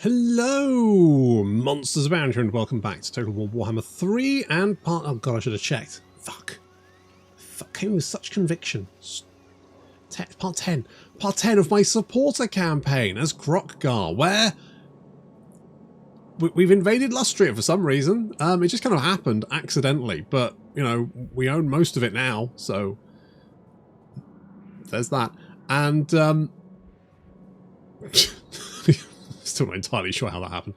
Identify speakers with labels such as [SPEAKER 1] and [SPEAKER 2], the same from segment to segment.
[SPEAKER 1] Hello, Monsters Abound here, and welcome back to Total War Warhammer 3 and part... Oh god, I should have checked. Fuck. Came with such conviction. Part 10. Part 10 of my supporter campaign as Kroq-Gar, where... we've invaded Lustria for some reason. It just kind of happened accidentally, but, you know, we own most of it now, so... there's that. And, still not entirely sure how that happened.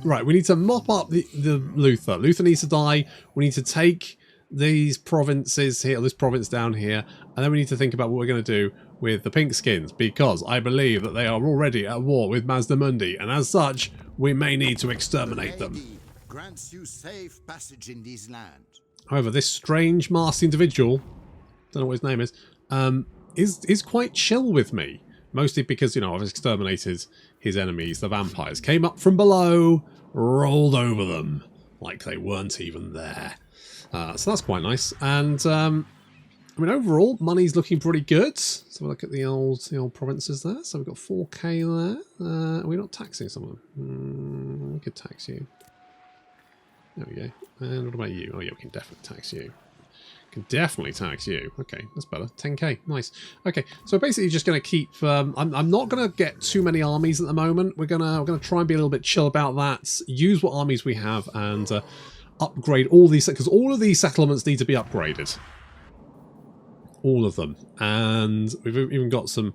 [SPEAKER 1] Right, we need to mop up the Luther. Luther needs to die. We need to take these provinces here, this province down here, and then we need to think about what we're going to do with the pink skins, because I believe that they are already at war with Mazdamundi, and as such, we may need to exterminate them.
[SPEAKER 2] Grants you safe passage in these lands.
[SPEAKER 1] However, this strange masked individual, don't know what his name is quite chill with me. Mostly because, you know, I've exterminated his enemies, the vampires. Came up from below, rolled over them like they weren't even there. So that's quite nice. And, I mean, overall, money's looking pretty good. So we'll look at the old provinces there. So we've got 4k there. Are we not taxing someone? We could tax you. There we go. And what about you? Oh, yeah, we can definitely tax you. Can definitely tax you. Okay, that's better. 10k, nice. Okay, so basically just going to keep. I'm not going to get too many armies at the moment. We're gonna try and be a little bit chill about that. Use what armies we have and upgrade all these, because all of these settlements need to be upgraded. All of them, and we've even got some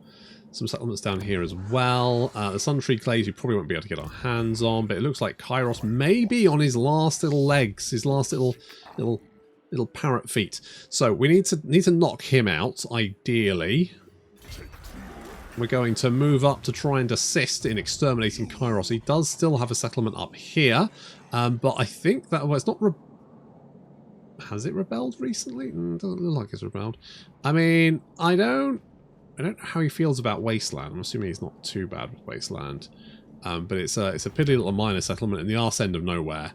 [SPEAKER 1] settlements down here as well. The Sun Tree Clays we probably won't be able to get our hands on, but it looks like Kairos may be on his last little legs, his last little parrot feet. So we need to knock him out, ideally. We're going to move up to try and assist in exterminating Kairos. He does still have a settlement up here, but I think that, well, it's not... Has it rebelled recently? Doesn't look like it's rebelled. I mean, I don't know how he feels about Wasteland. I'm assuming he's not too bad with Wasteland. But it's a piddly little minor settlement in the arse end of nowhere.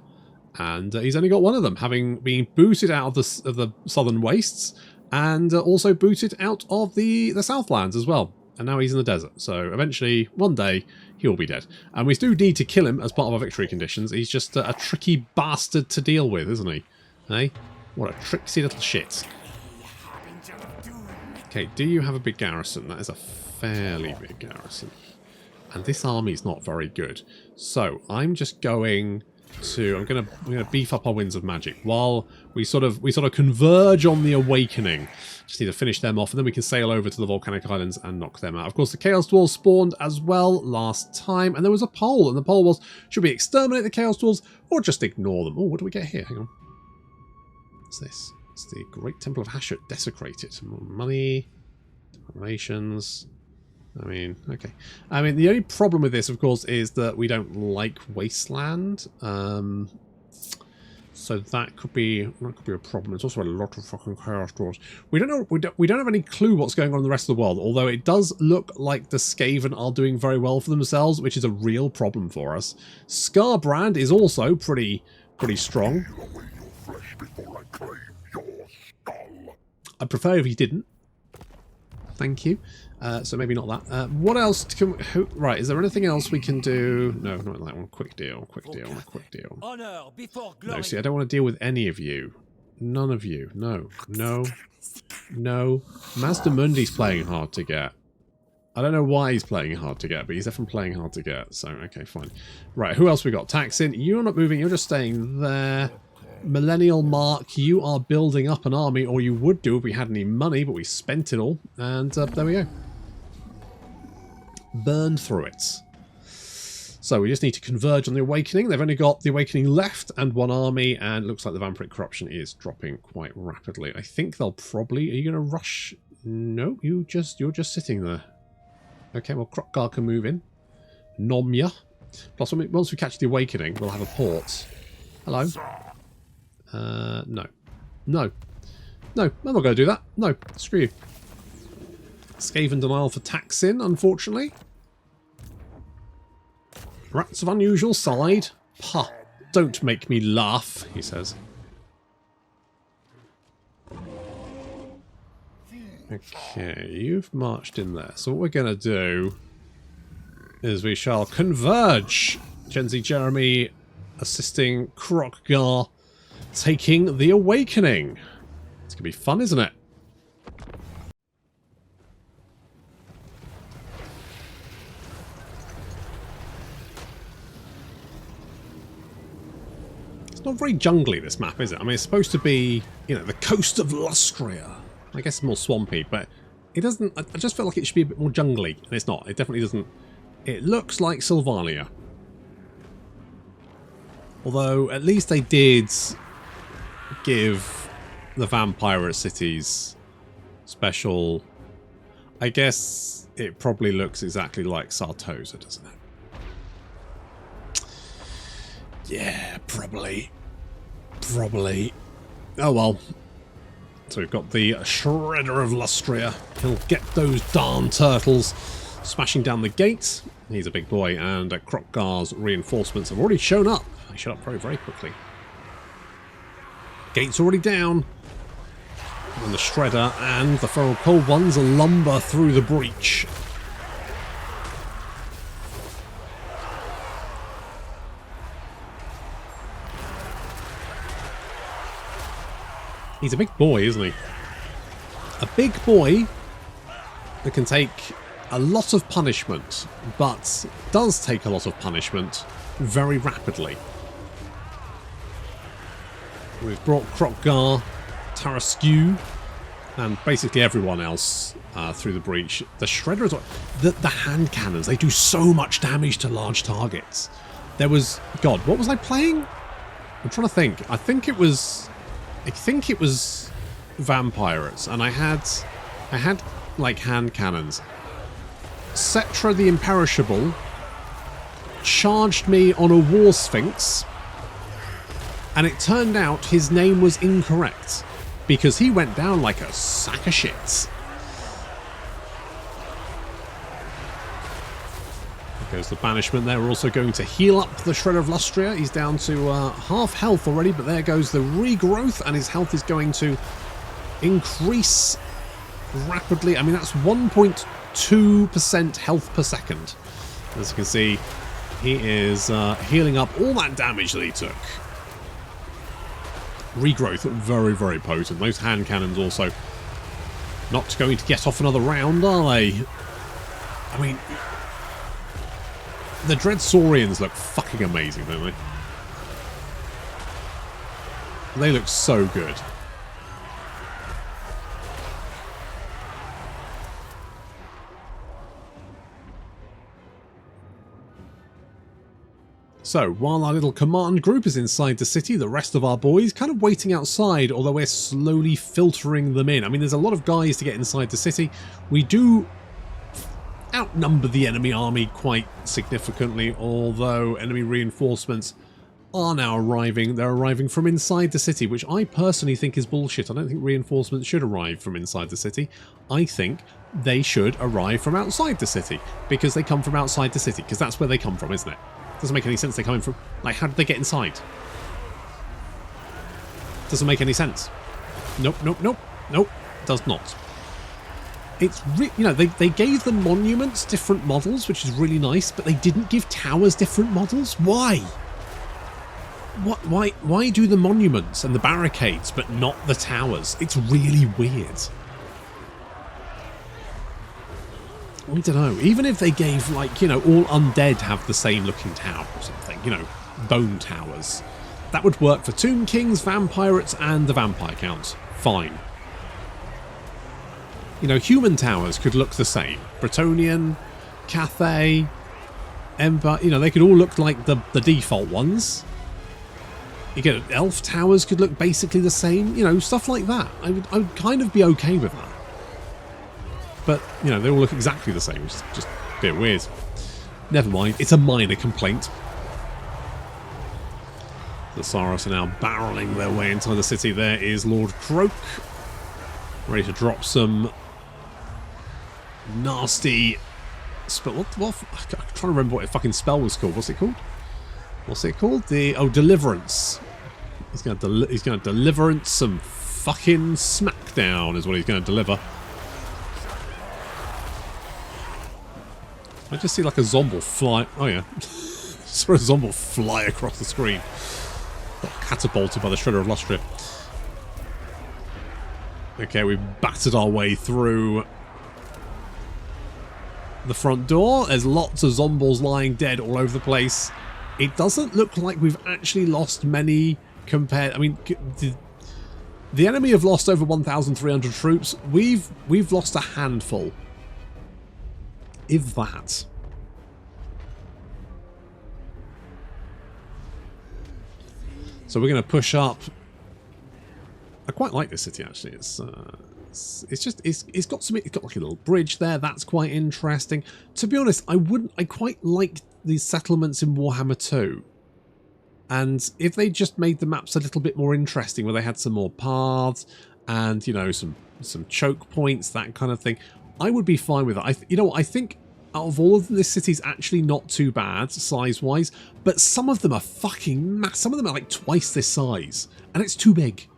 [SPEAKER 1] And he's only got one of them, having been booted out of the southern wastes, and also booted out of the Southlands as well. And now he's in the desert. So eventually, one day, he'll be dead. And we do need to kill him as part of our victory conditions. He's just a tricky bastard to deal with, isn't he? Hey, what a tricksy little shit. Okay, do you have a big garrison? That is a fairly big garrison. And this army's not very good. So I'm just going to... I'm gonna beef up our Winds of Magic while we sort of converge on the Awakening. Just need to finish them off, and then we can sail over to the Volcanic Islands and knock them out. Of course, the Chaos Dwarves spawned as well last time, and there was a poll, and the poll was, should we exterminate the Chaos Dwarves or just ignore them? Oh, what do we get here? Hang on. What's this? It's the Great Temple of Hashut desecrated. More money, donations. I mean, okay. I mean, the only problem with this, of course, is that we don't like Wasteland. So that could be a problem. It's also a lot of fucking Chaos Dwarves. We don't have any clue what's going on in the rest of the world. Although it does look like the Skaven are doing very well for themselves, which is a real problem for us. Scarbrand is also pretty strong. I'd prefer if he didn't. Thank you. So maybe not that. What else can we... Right, is there anything else we can do? No, not that one. Quick deal, quick deal, quick deal. No, see, I don't want to deal with any of you. None of you. No, no, no. Mazdamundi's playing hard to get. I don't know why he's playing hard to get, but he's definitely playing hard to get. So, okay, fine. Right, who else we got? Taxin, you're not moving. You're just staying there. Millennial Mark, you are building up an army, or you would do if we had any money, but we spent it all. And there we go. Burn through it. So we just need to converge on the Awakening. They've only got the Awakening left and one army, and it looks like the Vampiric Corruption is dropping quite rapidly. I think they'll probably... Are you going to rush? No, you're just sitting there. Okay, well, Kroq-Gar can move in. Nomya. Plus, once we catch the Awakening, we'll have a port. Hello. No. No. No, I'm not going to do that. No, screw you. Skaven denial for taxing, unfortunately. Rats of unusual side. Puh. Don't make me laugh, he says. Okay, you've marched in there. So what we're going to do as we shall converge. Gen Z Jeremy assisting Kroq-Gar, taking the Awakening. It's going to be fun, isn't it? It's not very jungly, this map, is it? I mean, it's supposed to be, you know, the coast of Lustria. I guess it's more swampy, but it doesn't... I just felt like it should be a bit more jungly, and it's not. It definitely doesn't... It looks like Sylvania. Although, at least they did give the vampire cities special... I guess it probably looks exactly like Sartosa, doesn't it? Yeah, probably. Probably. Oh well. So we've got the Shredder of Lustria. He'll get those darn turtles smashing down the gate. He's a big boy, and Kroq-Gar's reinforcements have already shown up. They showed up very, very quickly. Gate's already down. And the Shredder and the Feral Cold Ones lumber through the breach. He's a big boy, isn't he? A big boy that can take a lot of punishment, but does take a lot of punishment very rapidly. We've brought Kroq-Gar, Tarasque, and basically everyone else through the breach. The Shredder as well. The hand cannons, they do so much damage to large targets. There was... God, what was I playing? I'm trying to think. I think it was Vampirates, and I had like hand cannons. Cetra the Imperishable charged me on a War Sphinx, and it turned out his name was incorrect because he went down like a sack of shit. There goes the banishment there. We're also going to heal up the Shredder of Lustria. He's down to half health already, but there goes the regrowth, and his health is going to increase rapidly. I mean, that's 1.2% health per second. As you can see, he is healing up all that damage that he took. Regrowth, very, very potent. Those hand cannons also not going to get off another round, are they? I mean... The Dreadsaurians look fucking amazing, don't they? They look so good. So, while our little command group is inside the city, the rest of our boys kind of waiting outside, although we're slowly filtering them in. I mean, there's a lot of guys to get inside the city. We do outnumber the enemy army quite significantly, although enemy reinforcements are now arriving. They're arriving from inside the city, which I personally think is bullshit. I don't think reinforcements should arrive from inside the city. I think they should arrive from outside the city, because they come from outside the city, because that's where they come from, isn't it? Doesn't make any sense they're coming from... Like, how did they get inside? Doesn't make any sense. Nope, nope, nope, nope. Does not. It's you know, they gave the monuments different models, which is really nice, but they didn't give towers different models. Why? Why do the monuments and the barricades but not the towers? It's really weird. I don't know. Even if they gave, like, you know, all undead have the same looking tower or something, you know, bone towers, that would work for Tomb Kings, Vampirates, and the Vampire Count. Fine. You know, human towers could look the same. Bretonnian, Cathay, Empire, you know, they could all look like the default ones. You get elf towers could look basically the same, you know, stuff like that. I would kind of be okay with that. But, you know, they all look exactly the same, which is just a bit weird. Never mind, it's a minor complaint. The Saros are now barreling their way into the city. There is Lord Kroq, ready to drop some nasty spell. What? I'm trying to remember what a fucking spell was called. What's it called? What's it called? Deliverance. He's going to deliverance some fucking smackdown is what he's going to deliver. I just see like a zombie fly. Oh yeah. Saw a zombie fly across the screen. Got catapulted by the Shredder of Lustria. Okay, we've battered our way through the front door. There's lots of zombies lying dead all over the place. It doesn't look like we've actually lost many compared... I mean, the enemy have lost over 1,300 troops. We've lost a handful. If that. So we're going to push up. I quite like this city actually. It's got like a little bridge there. That's quite interesting. To be honest, I quite like these settlements in Warhammer 2. And if they just made the maps a little bit more interesting, where they had some more paths and, you know, some choke points, that kind of thing, I would be fine with it. You know what, I think out of all of them, this city's actually not too bad size-wise, but some of them are fucking massive. Some of them are like twice this size, and it's too big.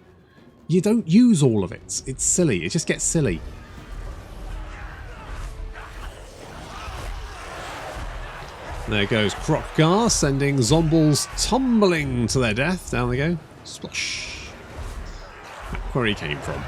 [SPEAKER 1] You don't use all of it. It's silly. It just gets silly. There goes Kroq-Gar, sending zombies tumbling to their death. Down they go. Splash. Back where he came from.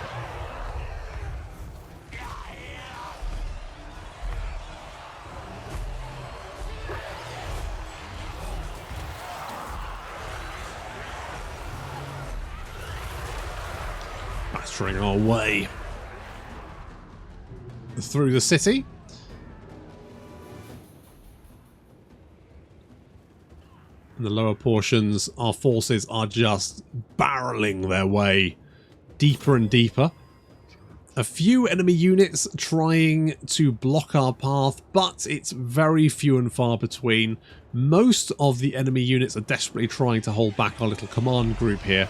[SPEAKER 1] Battering our way through the city. In the lower portions, our forces are just barreling their way deeper and deeper. A few enemy units trying to block our path, but it's very few and far between. Most of the enemy units are desperately trying to hold back our little command group here.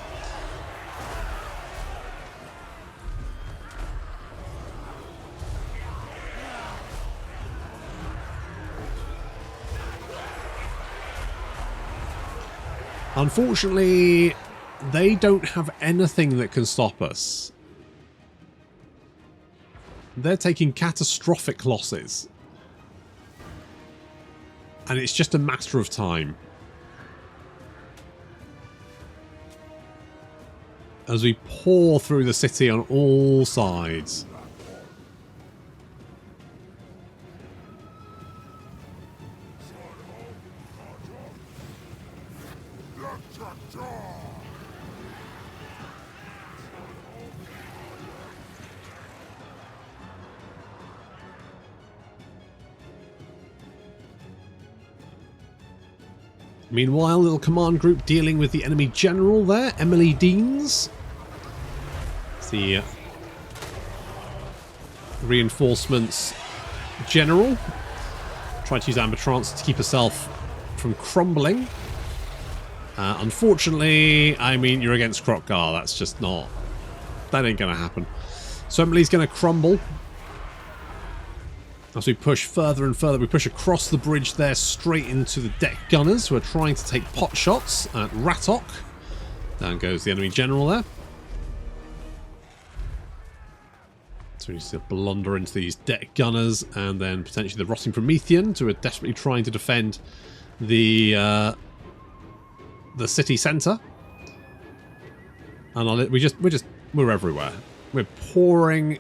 [SPEAKER 1] Unfortunately, they don't have anything that can stop us. They're taking catastrophic losses. And it's just a matter of time. As we pour through the city on all sides. Meanwhile, little command group dealing with the enemy general there, Emily Deans. It's the reinforcements general. Trying to use Ambitrance to keep herself from crumbling. Unfortunately, I mean, you're against Kroq-Gar. That's just not... That ain't going to happen. So Emily's going to crumble. As we push further and further, we push across the bridge there, straight into the deck gunners, who are trying to take pot shots at Ratok. Down goes the enemy general there. So we need to blunder into these deck gunners, and then potentially the Rotting Promethean, who are desperately trying to defend the city centre. And we're everywhere. We're pouring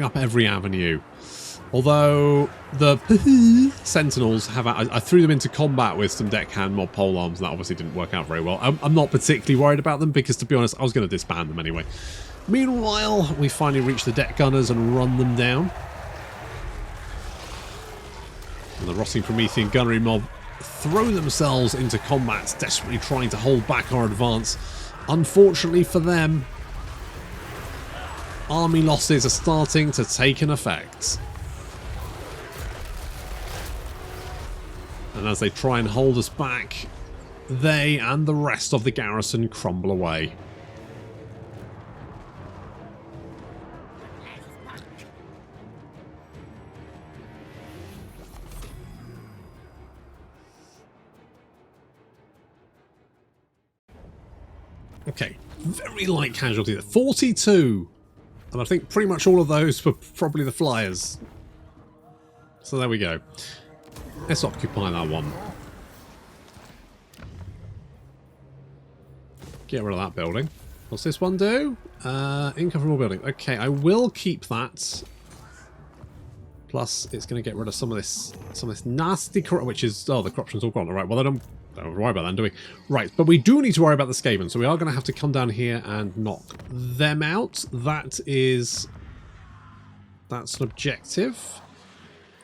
[SPEAKER 1] up every avenue. Although the Sentinels have... I threw them into combat with some deckhand mob polearms, and that obviously didn't work out very well. I'm not particularly worried about them, because to be honest, I was going to disband them anyway. Meanwhile, we finally reach the deck gunners and run them down. And the Rotting Promethean gunnery mob throw themselves into combat, desperately trying to hold back our advance. Unfortunately for them, army losses are starting to take an effect. And as they try and hold us back, they and the rest of the garrison crumble away. Okay, very light casualty there. 42! And I think pretty much all of those were probably the flyers. So there we go. Let's occupy that one. Get rid of that building. What's this one do? Income from all building. Okay, I will keep that. Plus, it's going to get rid of some of this nasty corruption, which is, oh, the corruption's all gone. All right, well, I don't worry about that, do we? Right, but we do need to worry about the Skaven, so we are going to have to come down here and knock them out. That's an objective.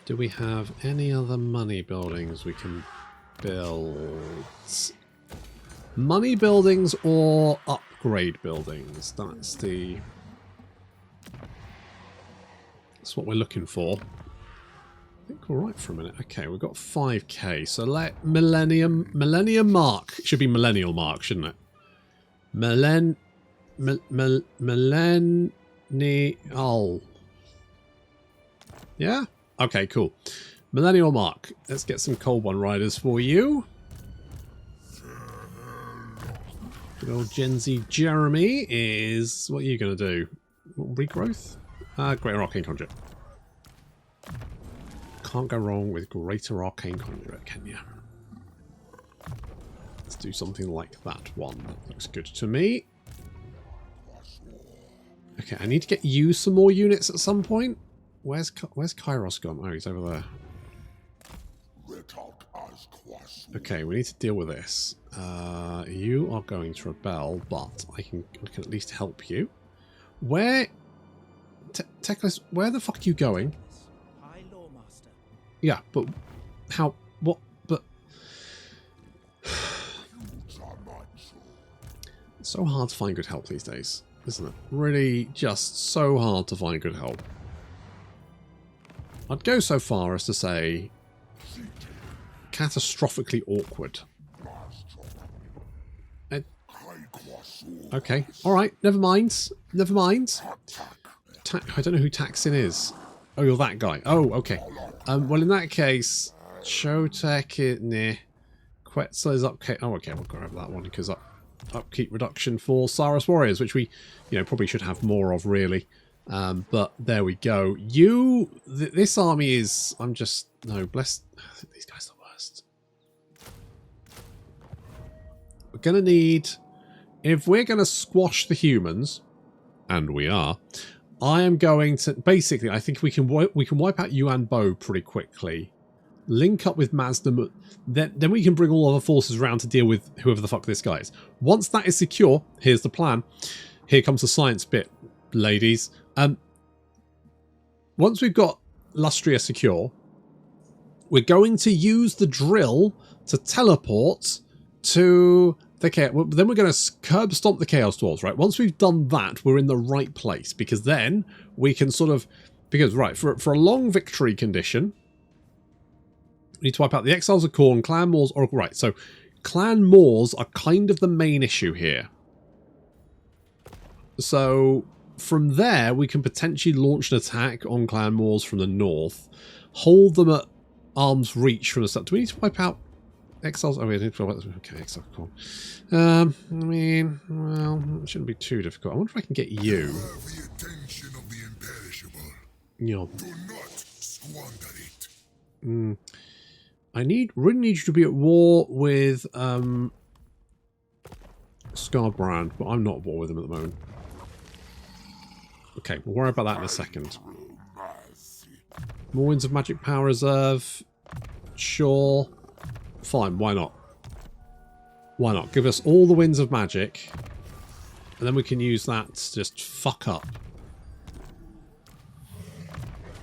[SPEAKER 1] Do we have any other money buildings we can build? Money buildings or upgrade buildings? That's what we're looking for. I think we're right for a minute. Okay, we've got 5k. So let Millennium Mark. It should be Millennial Mark, shouldn't it? Millennial. Yeah? Okay, cool. Millennial Mark. Let's get some Cold One Riders for you. Good old Gen Z Jeremy is... What are you going to do? Regrowth? Greater Arcane Conduit. Can't go wrong with Greater Arcane Conduit, can you? Let's do something like that one. That looks good to me. Okay, I need to get you some more units at some point. Where's Kairos gone? Oh, he's over there. Okay, we need to deal with this. You are going to rebel, but I can at least help you. Where... Teclis, where the fuck are you going? Yeah, but how? What? But it's so hard to find good help these days, isn't it? Really, just so hard to find good help. I'd go so far as to say catastrophically awkward. Okay, all right, never mind. Never mind. I don't know who Taxin is. Oh, you're that guy. Oh, okay. Well, in that case, Chotek is near. Quetzal is upkeep. Oh, okay, we'll grab that one because upkeep reduction for Saras Warriors, which we, probably should have more of, really. But there we go. This army is. I'm just blessed. I think these guys are the worst. We're gonna need, if we're gonna squash the humans, and we are. I am going to basically. I think we can wipe out Yuan Bo pretty quickly. Link up with Mazda. Then we can bring all other forces around to deal with whoever the fuck this guy is. Once that is secure, here's the plan. Here comes the science bit, ladies. Once we've got Lustria secure, we're going to use the drill to teleport to the chaos. Then we're going to curb stomp the Chaos Dwarves, right? Once we've done that, we're in the right place, because then we can sort of... Because, right, for a long victory condition, we need to wipe out the Exiles of Khorne, Clan Moors, Oracle. Right, so Clan Moors are kind of the main issue here. So from there, we can potentially launch an attack on Clan Moors from the north, hold them at arm's reach from the south. Do we need to wipe out Exiles? Oh, we need to wipe out... Okay, Exiles of Khorne. I mean, well, it shouldn't be too difficult. I wonder if I can get you. Yeah.
[SPEAKER 2] Do not squander it.
[SPEAKER 1] I really need you to be at war with Scarbrand, but I'm not at war with him at the moment. Okay, we'll worry about that in a second. More Winds of Magic Power Reserve. Sure. Fine, why not? Why not? Give us all the Winds of Magic, and then we can use that to just fuck up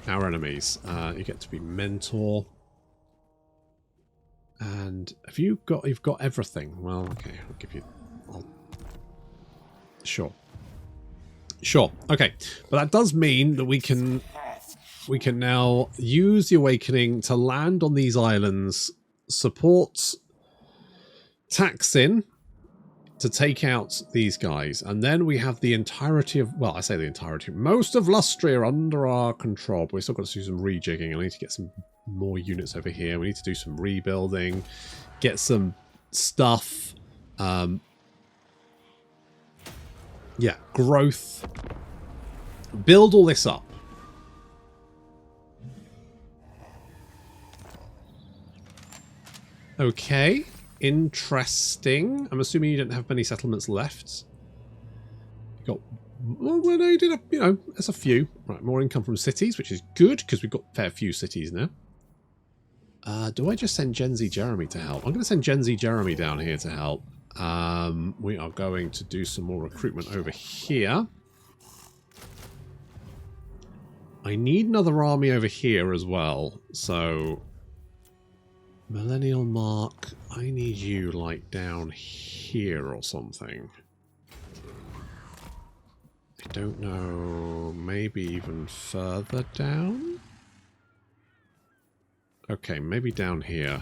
[SPEAKER 1] our enemies. You get to be Mentor. And you've got everything. Well, okay, I'll give you... Sure. Sure, okay. But that does mean that we can now use the Awakening to land on these islands, support Taxin to take out these guys. And then we have the entirety of... Well, I say the entirety. Most of Lustria under our control. But we've still got to do some rejigging. I need to get some more units over here. We need to do some rebuilding, get some stuff. Yeah, growth. Build all this up. Okay. Interesting. I'm assuming you didn't have many settlements left. You got... Well, no, you did have, you know, there's a few. Right, more income from cities, which is good, because we've got a fair few cities now. Do I just send Gen Z Jeremy to help? I'm going to send Gen Z Jeremy down here to help. We are going to do some more recruitment over here. I need another army over here as well. So, Millennial Mark, I need you like down here or something. I don't know, maybe even further down? Okay, maybe down here.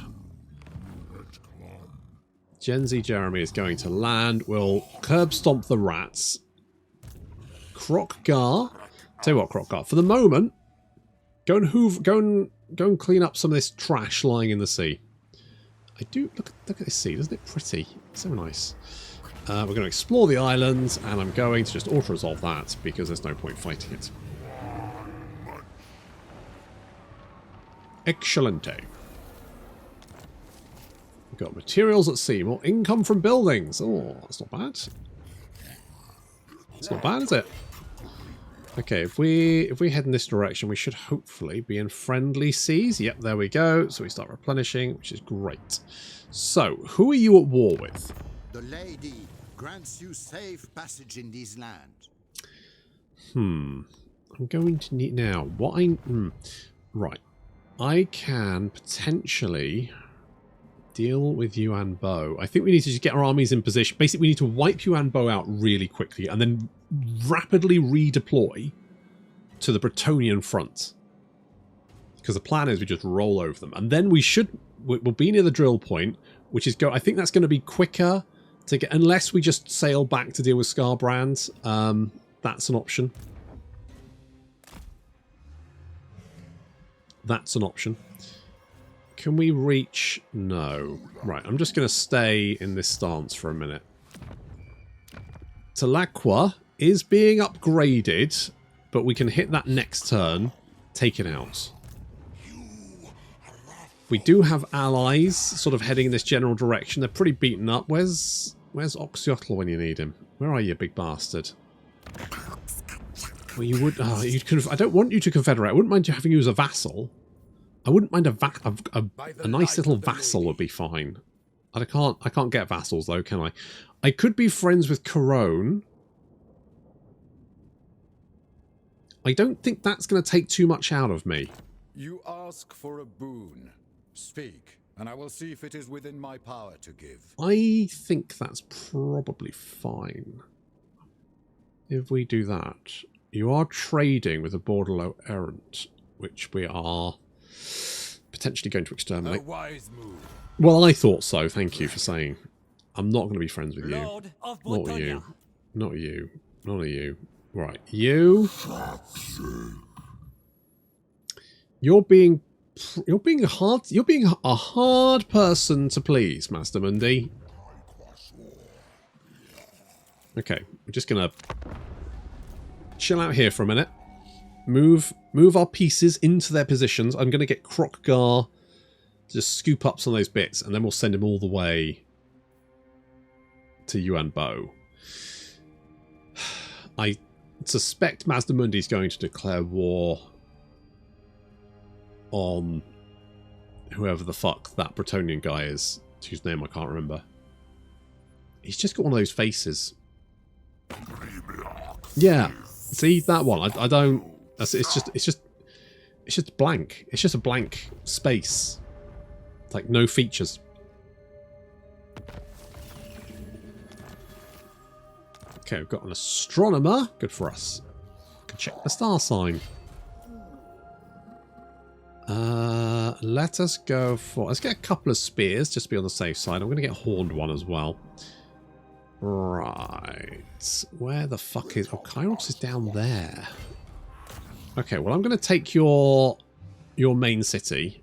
[SPEAKER 1] Gen Z Jeremy is going to land. We'll curb stomp the rats. Kroq-Gar. Tell you what, Kroq-Gar. For the moment, go and clean up some of this trash lying in the sea. I do look at this sea. Isn't it pretty? So nice. We're going to explore the islands, and I'm going to just auto-resolve that because there's no point fighting it. Excelente. We've got materials at sea, more income from buildings. Oh, that's not bad. It's not bad, is it? Okay, if we head in this direction, we should hopefully be in friendly seas. Yep, there we go. So we start replenishing, which is great. So, who are you at war with?
[SPEAKER 3] The lady grants you safe passage in these lands.
[SPEAKER 1] I'm going to need now. Right. I can potentially deal with Yuan Bo. I think we need to just get our armies in position. Basically, we need to wipe Yuan Bo out really quickly and then rapidly redeploy to the Bretonnian front. Because the plan is we just roll over them. And then we'll be near the drill point, which is I think that's going to be quicker to get, unless we just sail back to deal with Scarbrand. That's an option. That's an option. Can we reach? No. Right, I'm just going to stay in this stance for a minute. Talaqua is being upgraded, but we can hit that next turn, take it out. We do have allies sort of heading in this general direction. They're pretty beaten up. Where's Oxyotl when you need him? Where are you, big bastard? Well, you would. I don't want you to confederate. I wouldn't mind you having you as a vassal. I wouldn't mind a nice little vassal would be fine. I can't get vassals though, can I? I could be friends with Corone. I don't think that's going to take too much out of me.
[SPEAKER 4] You ask for a boon. Speak, and I will see if it is within my power to give.
[SPEAKER 1] I think that's probably fine. If we do that. You are trading with a Borderlow errant, which we are potentially going to exterminate.
[SPEAKER 4] A wise move.
[SPEAKER 1] Well, I thought so. Thank you for saying. I'm not going to be friends with you. Not you. Not you. None of you. Right. You. You're being hard. You're being a hard person to please, Master Mundi. Okay. We're just going to chill out here for a minute. Move our pieces into their positions. I'm going to get Kroq-Gar to just scoop up some of those bits, and then we'll send him all the way to Yuan Bo. I suspect Master Mundi's going to declare war on whoever the fuck that Bretonnian guy is, whose name I can't remember. He's just got one of those faces. Yeah. See that one? I don't. It's just blank. It's just a blank space. It's like no features. Okay, we've got an astronomer. Good for us. Can check the star sign. Let us go for. Let's get a couple of spears just to be on the safe side. I'm going to get a horned one as well. Right. Where the fuck is... Oh, Kairos is down there. Okay, well, I'm going to take your main city.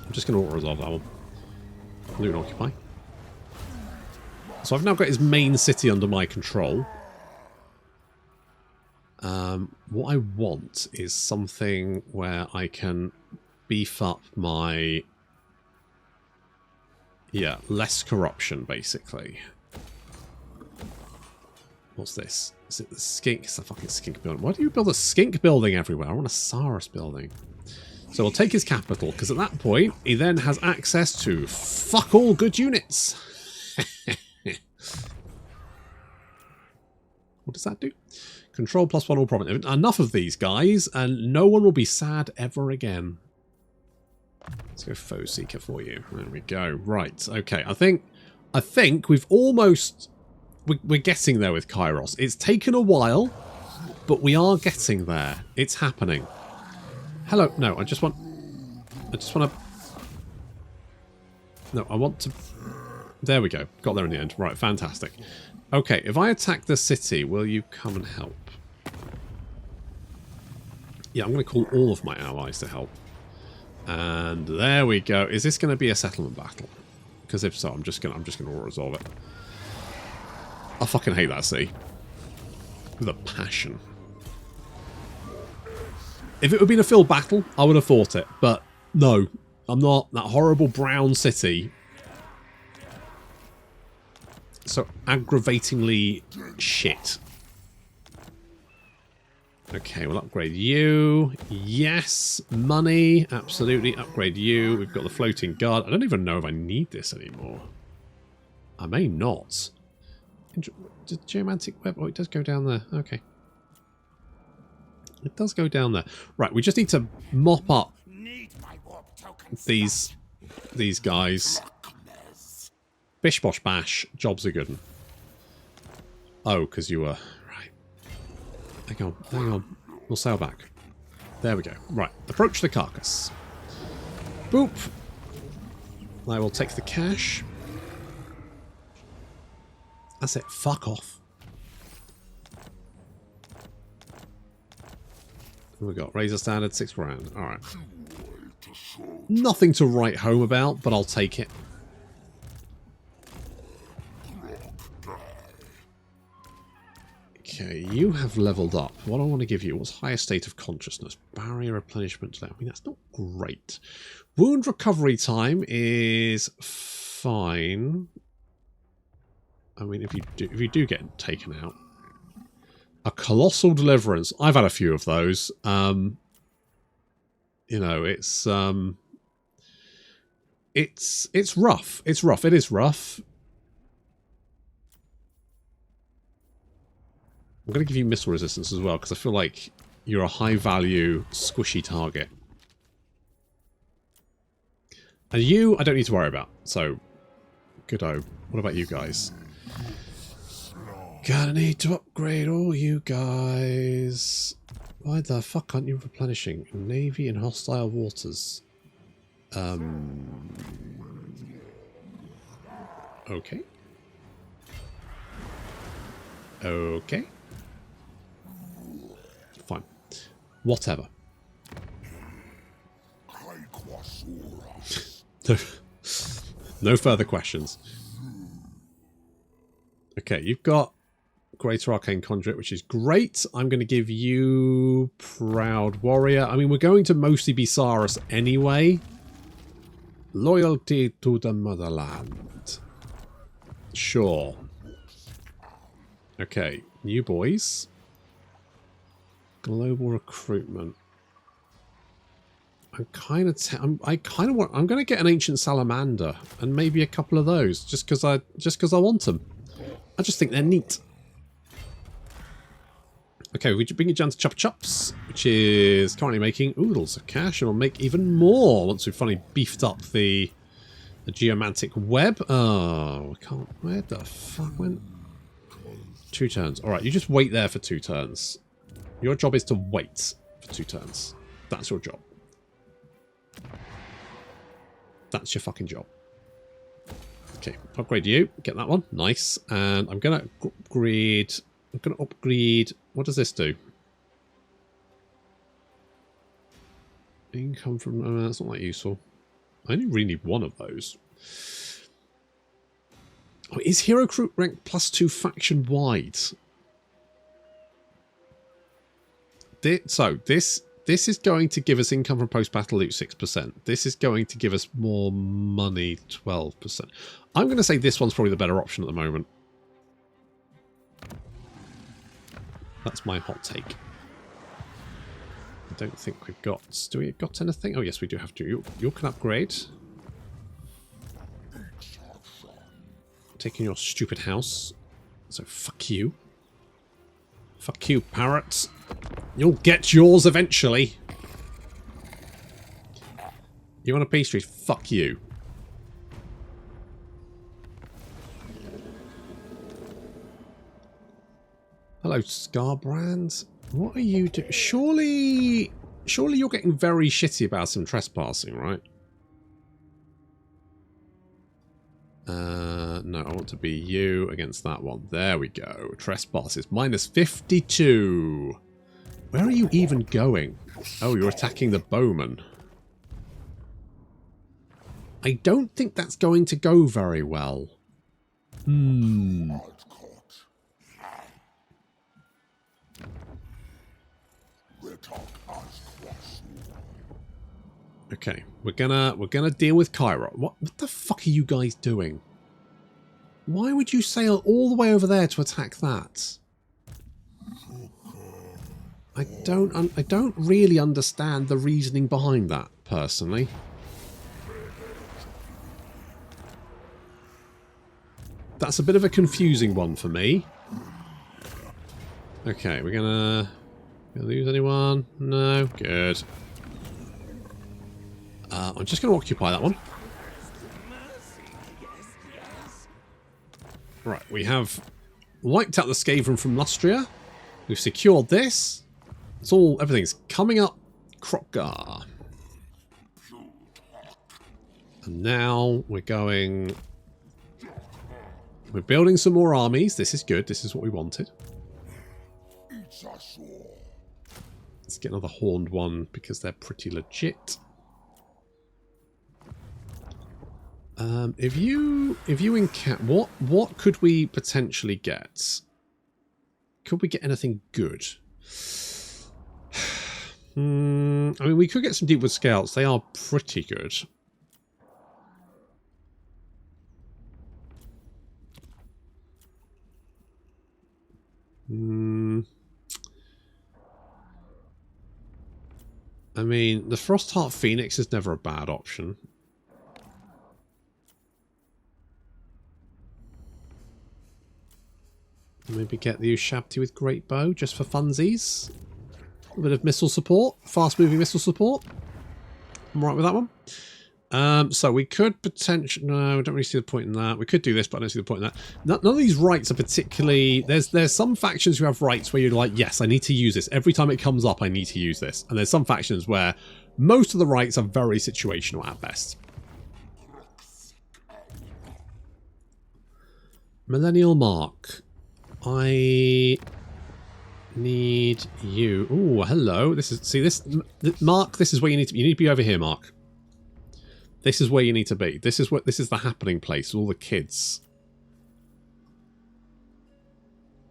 [SPEAKER 1] I'm just going to auto-resolve that one. Loot and occupy. So I've now got his main city under my control. What I want is something where I can beef up my Yeah, less corruption, basically. What's this? Is it the skink? It's a fucking skink building. Why do you build a skink building everywhere? I want a Saurus building. So we'll take his capital, because at that point, he then has access to fuck all good units. What does that do? Control +1 all province. Enough of these guys, and no one will be sad ever again. Let's go Foe Seeker for you. There we go. Right. Okay. I think we've almost... We're getting there with Kairos. It's taken a while, but we are getting there. It's happening. Hello. No, I just want to... No, I want to... There we go. Got there in the end. Right, fantastic. Okay, if I attack the city, will you come and help? Yeah, I'm going to call all of my allies to help. And there we go. Is this going to be a settlement battle? Because if so, I'm just going to resolve it. I fucking hate that sea. With a passion. If it had been a field battle, I would have fought it. But no, I'm not. That horrible brown city. So aggravatingly shit. Okay, we'll upgrade you. Yes, money. Absolutely, upgrade you. We've got the floating guard. I don't even know if I need this anymore. I may not. Does Geomantic web? Oh, it does go down there. Okay. It does go down there. Right, we just need to mop up these guys. Bish bosh bash. Jobs are good. Oh, because you were... Right. Hang on, hang on. We'll sail back. There we go. Right, approach the carcass. Boop. I will take the cash. That's it. Fuck off. What have we got? Razor standard, 6 grand. Alright. Nothing to write home about, but I'll take it. Okay, you have leveled up. What I want to give you, what's highest state of consciousness? Barrier replenishment. I mean, that's not great. Wound recovery time is fine. I mean, if you do get taken out. A colossal deliverance. I've had a few of those. You know, it's rough. It's rough. It is rough. I'm going to give you missile resistance as well, because I feel like you're a high-value, squishy target. And you, I don't need to worry about. So, good-o. What about you guys? Gonna need to upgrade all you guys. Why the fuck aren't you replenishing? Navy in hostile waters. Okay. Okay. Fine. Whatever. No further questions. Okay, you've got Greater Arcane Conduit, which is great. I'm going to give you Proud Warrior. I mean, we're going to mostly be Saurus anyway. Loyalty to the motherland. Sure. Okay, you boys. Global recruitment. I'm kind of I'm going to get an ancient salamander and maybe a couple of those just because I want them. I just think they're neat. Okay, we bring it down to Chopper Chops, which is currently making oodles of cash, and we'll make even more once we've finally beefed up the geomantic web. Oh, we can't. Where the fuck went? 2 turns. All right, you just wait there for 2 turns. Your job is to wait for 2 turns. That's your job. That's your fucking job. Okay, upgrade you. Get that one. Nice. And I'm going to upgrade... What does this do? Income from... that's not that useful. I only really need 1 of those. Oh, is Hero Crew rank +2 faction-wide? So, this This is going to give us income from post-battle loot 6%. This is going to give us more money 12%. I'm going to say this one's probably the better option at the moment. That's my hot take. I don't think we've got... Do we got anything? Oh, yes, we do have to. You can upgrade. Taking your stupid house. So, fuck you. Fuck you, parrots. You'll get yours eventually. You want a peace treaty? Fuck you. Hello, Scarbrand. What are you doing? Surely you're getting very shitty about some trespassing, right? No, I want to be you against that one. There we go. Trespasses. Minus 52. Where are you even going? Oh, you're attacking the bowman. I don't think that's going to go very well. Okay, we're gonna deal with Kairos. What the fuck are you guys doing? Why would you sail all the way over there to attack that? I don't really understand the reasoning behind that, personally. That's a bit of a confusing one for me. Okay, we're gonna lose anyone? No, good. I'm just going to occupy that one. Right, we have wiped out the Skaven from Lustria. We've secured this. It's all, everything's coming up. Kroq-Gar. And now we're going... We're building some more armies. This is good. This is what we wanted. Let's get another horned one because they're pretty legit. If you encounter what could we potentially get? Could we get anything good? I mean, we could get some Deepwood Scouts. They are pretty good. I mean, the Frostheart Phoenix is never a bad option. Maybe get the Ushabti with Great Bow just for funsies. A bit of missile support, fast-moving missile support. I'm right with that one. So we could potentially... No, I don't really see the point in that. We could do this, but I don't see the point in that. None of these rights are particularly... There's some factions who have rights where you're like, yes, I need to use this. Every time it comes up, I need to use this. And there's some factions where most of the rights are very situational at best. Millennial Mark. I need you. Oh, hello. This is... See, this... Mark, this is where you need to be. You need to be over here, Mark. This is where you need to be. This is the happening place. All the kids.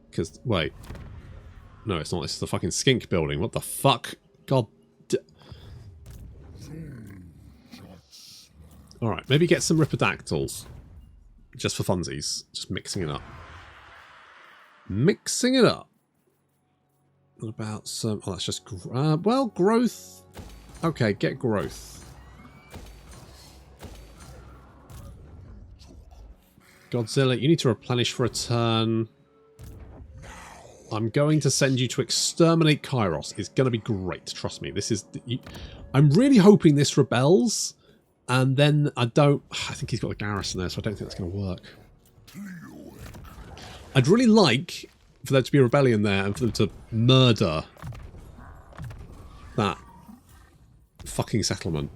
[SPEAKER 1] Because... Wait. No, it's not. This is the fucking skink building. What the fuck? God... Alright, maybe get some Ripodactyls. Just for funsies. Just mixing it up. Mixing it up. What about some... Oh, that's just... well, growth. Okay, get growth. Godzilla, you need to replenish for a turn. I'm going to send you to exterminate Kairos. It's going to be great. Trust me. This is... I'm really hoping this rebels. And then I don't... I think he's got a garrison there, so I don't think that's going to work. I'd really like for there to be a rebellion there and for them to murder that fucking settlement.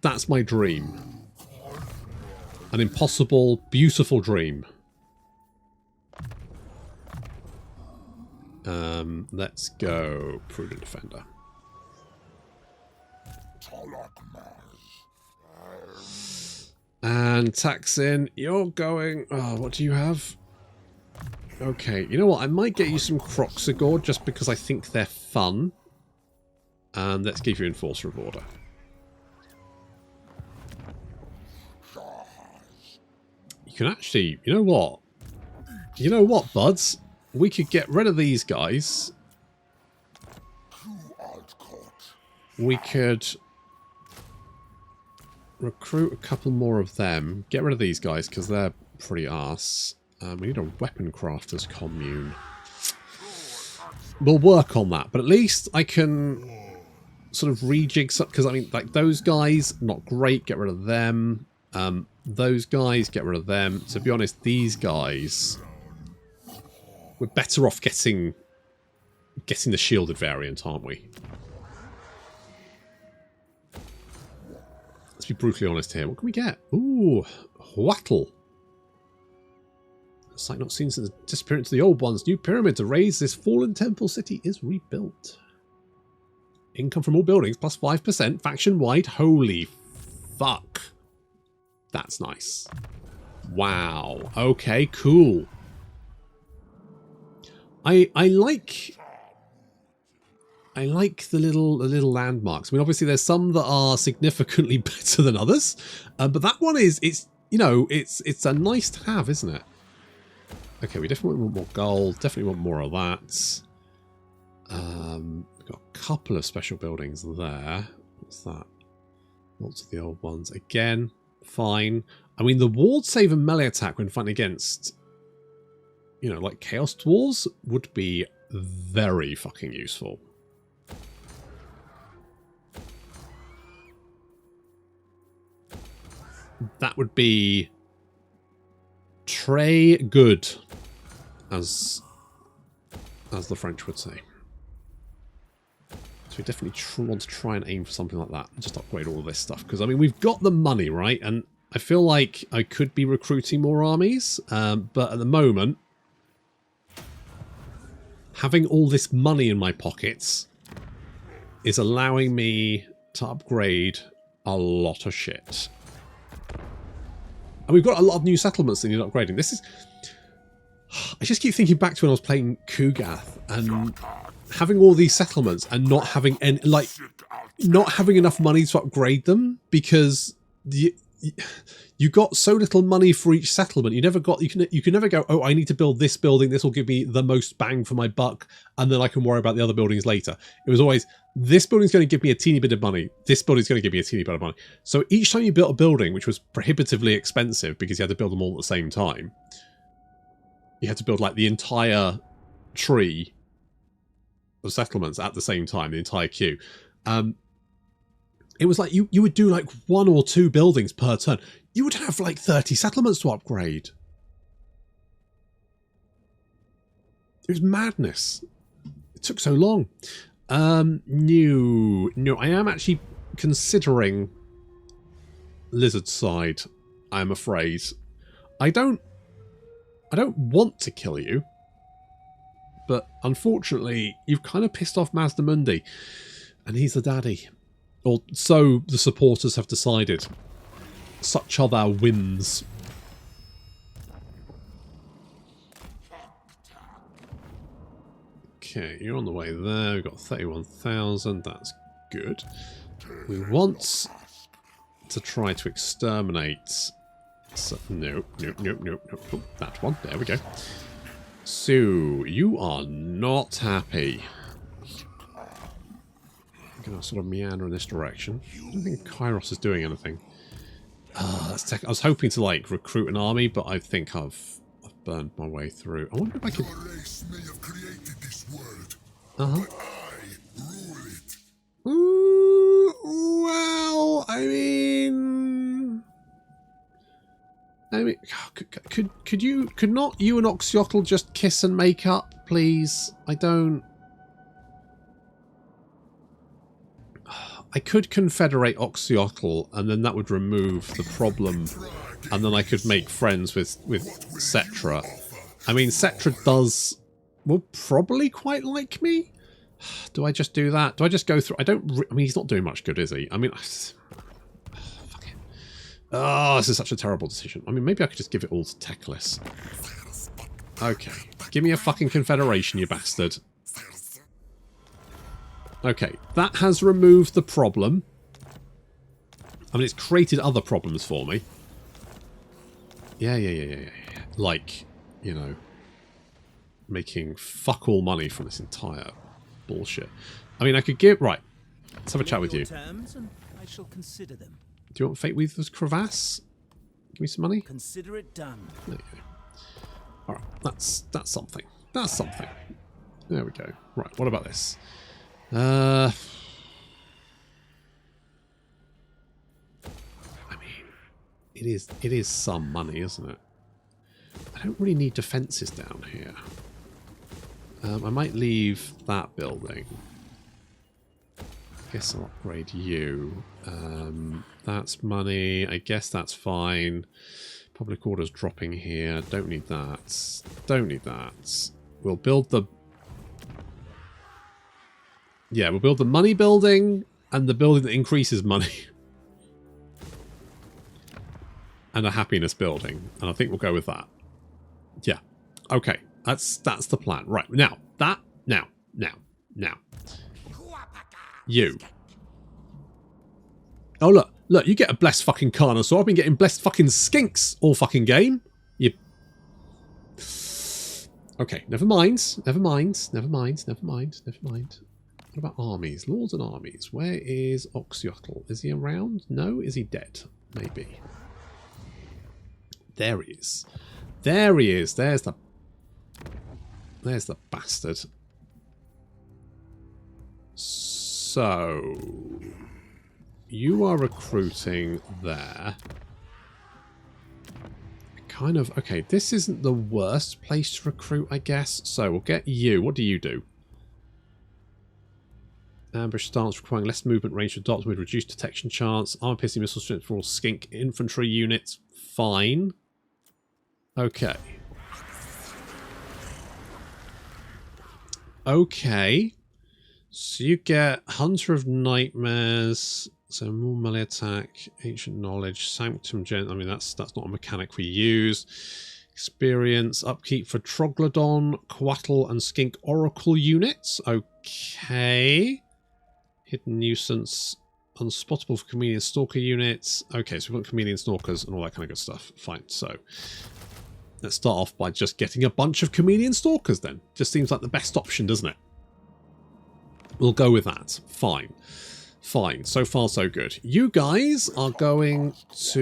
[SPEAKER 1] That's my dream. An impossible, beautiful dream. Let's go Prudent Defender. And Taxin, you're going... Oh, what do you have? Okay, you know what? I might get you some Kroq-Gar just because I think they're fun. And let's give you Enforcer of Order. You can actually... You know what? You know what, buds? We could get rid of these guys. We could recruit a couple more of them. Get rid of these guys because they're pretty arse. We need a weapon crafters commune. We'll work on that, but at least I can sort of rejig some, because I mean, like, those guys, not great, get rid of them. Those guys, get rid of them. To be honest, these guys, we're better off getting the shielded variant, aren't we? Let's be brutally honest here. What can we get? Ooh, Wattle. Sight not seen since the disappearance of the old ones. New pyramid to raise this fallen temple city is rebuilt. Income from all buildings plus 5%. Faction wide. Holy fuck. That's nice. Wow. Okay, cool. I like the little landmarks. I mean, obviously there's some that are significantly better than others, but that one is, it's a nice to have, isn't it? Okay, we definitely want more gold. Definitely want more of that. We've got a couple of special buildings there. What's that? Lots of the old ones. Again, fine. I mean, the ward save and melee attack when fighting against, you know, like Chaos Dwarves would be very fucking useful. That would be très good, as the French would say. So we definitely want to try and aim for something like that. Just upgrade all of this stuff. Because, I mean, we've got the money, right? And I feel like I could be recruiting more armies. But at the moment, having all this money in my pockets is allowing me to upgrade a lot of shit. And we've got a lot of new settlements that need upgrading. This is... I just keep thinking back to when I was playing Kroq-Gar and having all these settlements and not having any, like, not having enough money to upgrade them because you got so little money for each settlement. You never got, you can never go, oh, I need to build this building. This will give me the most bang for my buck, and then I can worry about the other buildings later. It was always, this building's going to give me a teeny bit of money. This building's going to give me a teeny bit of money. So each time you built a building, which was prohibitively expensive because you had to build them all at the same time, you had to build like the entire tree of settlements at the same time, the entire queue. It was like you would do like 1 or 2 buildings per turn. You would have like 30 settlements to upgrade. It was madness. It took so long. No, I am actually considering Lizard Side, I'm afraid. I don't want to kill you, but unfortunately, you've kind of pissed off Mazdamundi, and he's the daddy. Or so the supporters have decided. Such are their whims. Okay, you're on the way there. We've got 31,000. That's good. We want to try to exterminate... So, nope. That one. There we go. So, you are not happy. I'm going to sort of meander in this direction. I don't think Kairos is doing anything. I was hoping to, like, recruit an army, but I think I've burned my way through. I wonder if I could...
[SPEAKER 2] Your race may have created this world,
[SPEAKER 1] Uh-huh.
[SPEAKER 2] but I rule it.
[SPEAKER 1] Ooh, well, I mean, could not you and Oxyotl just kiss and make up, please? I could confederate Oxyotl, and then that would remove the problem, and then I could make friends with Cetra. I mean, Cetra will probably quite like me. Do I just do that? Do I just go through? I mean, he's not doing much good, is he? I mean, fuck him. Oh, this is such a terrible decision. I mean, maybe I could just give it all to Teclis. Okay. Give me a fucking confederation, you bastard. Okay, that has removed the problem. I mean, it's created other problems for me. Yeah. Like, you know, making fuck all money from this entire bullshit. I mean, I could give... Right, let's have a chat with you.
[SPEAKER 5] Terms and I shall consider them.
[SPEAKER 1] Do you want Fate Weaver's crevasse? Give me some money.
[SPEAKER 5] Consider it done.
[SPEAKER 1] There you go. All right, that's something. That's something. There we go. Right, what about this? I mean, it is some money, isn't it? I don't really need defences down here. I might leave that building. I guess I'll upgrade you. That's money. I guess that's fine. Public orders dropping here. Don't need that. Don't need that. We'll build the... Yeah, we'll build the money building and the building that increases money. And a happiness building. And I think we'll go with that. Yeah. Okay. That's the plan. Right. Now. Now. You. Oh, look, you get a blessed fucking Carnosaur. I've been getting blessed fucking skinks all fucking game. You... Okay, never mind. What about armies? Lords and armies. Where is Oxyotl? Is he around? No? Is he dead? Maybe. There he is. There he is. There's the bastard. So... You are recruiting there. Kind of... Okay, this isn't the worst place to recruit, I guess. So we'll get you. What do you do? Ambush stance requiring less movement range for dots with reduced detection chance. Armor piercing missile strength for all skink infantry units. Fine. Okay. Okay. So you get Hunter of Nightmares, so more melee attack, ancient knowledge, sanctum gen. I mean that's not a mechanic we use. Experience, upkeep for Troglodyte, Quattle, and Skink Oracle units. Okay. Hidden nuisance, unspottable for Chameleon Stalker units. Okay, so we've got Chameleon Stalkers and all that kind of good stuff. Fine. So let's start off by just getting a bunch of Chameleon Stalkers then. Just seems like the best option, doesn't it? We'll go with that. Fine. Fine. So far, so good. You guys are going to...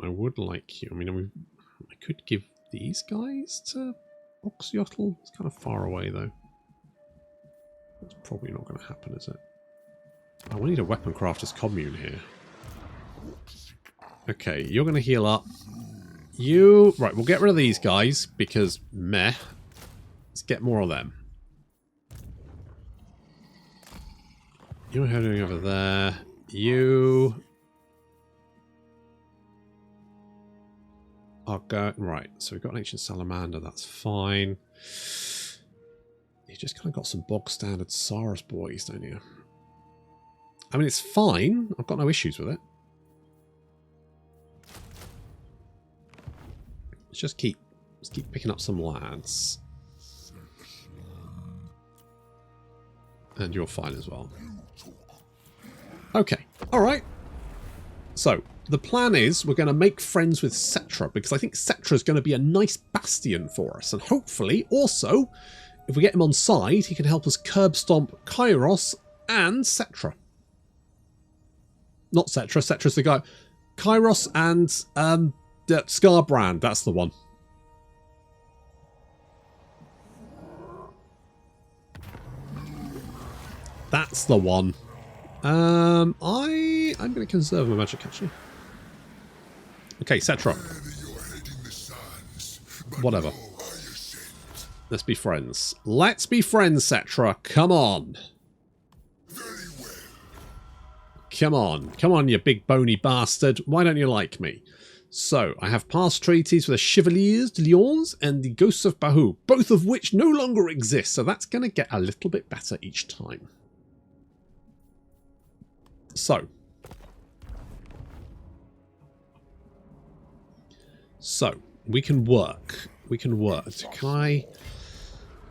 [SPEAKER 1] I would like you. I mean, I could give these guys to Oxyotl. It's kind of far away, though. That's probably not going to happen, is it? Oh, we need a weapon crafters commune here. Okay, you're going to heal up. You... Right, we'll get rid of these guys because meh. Let's get more of them. You're heading over there. You are going... Right, so we've got an ancient salamander. That's fine. You just kind of got some bog standard Saurus boys, don't you? I mean, it's fine. I've got no issues with it. Let's just keep picking up some lads. And you're fine as well. Okay, alright. So, the plan is we're going to make friends with Cetra, because I think Cetra is going to be a nice bastion for us. And hopefully, also, if we get him on side, he can help us curb stomp Kairos and Cetra. Not Cetra, Cetra's the guy. Kairos and Scarbrand, that's the one. That's the one. I'm going to conserve my magic, actually. Okay, Cetra. Whatever. Let's be friends. Let's be friends, Cetra. Come on. Come on. Come on, you big bony bastard. Why don't you like me? So, I have past treaties with the Chevaliers de Lyons and the Ghosts of Bahu, both of which no longer exist, so that's going to get a little bit better each time. So, we can work. We can work. Can I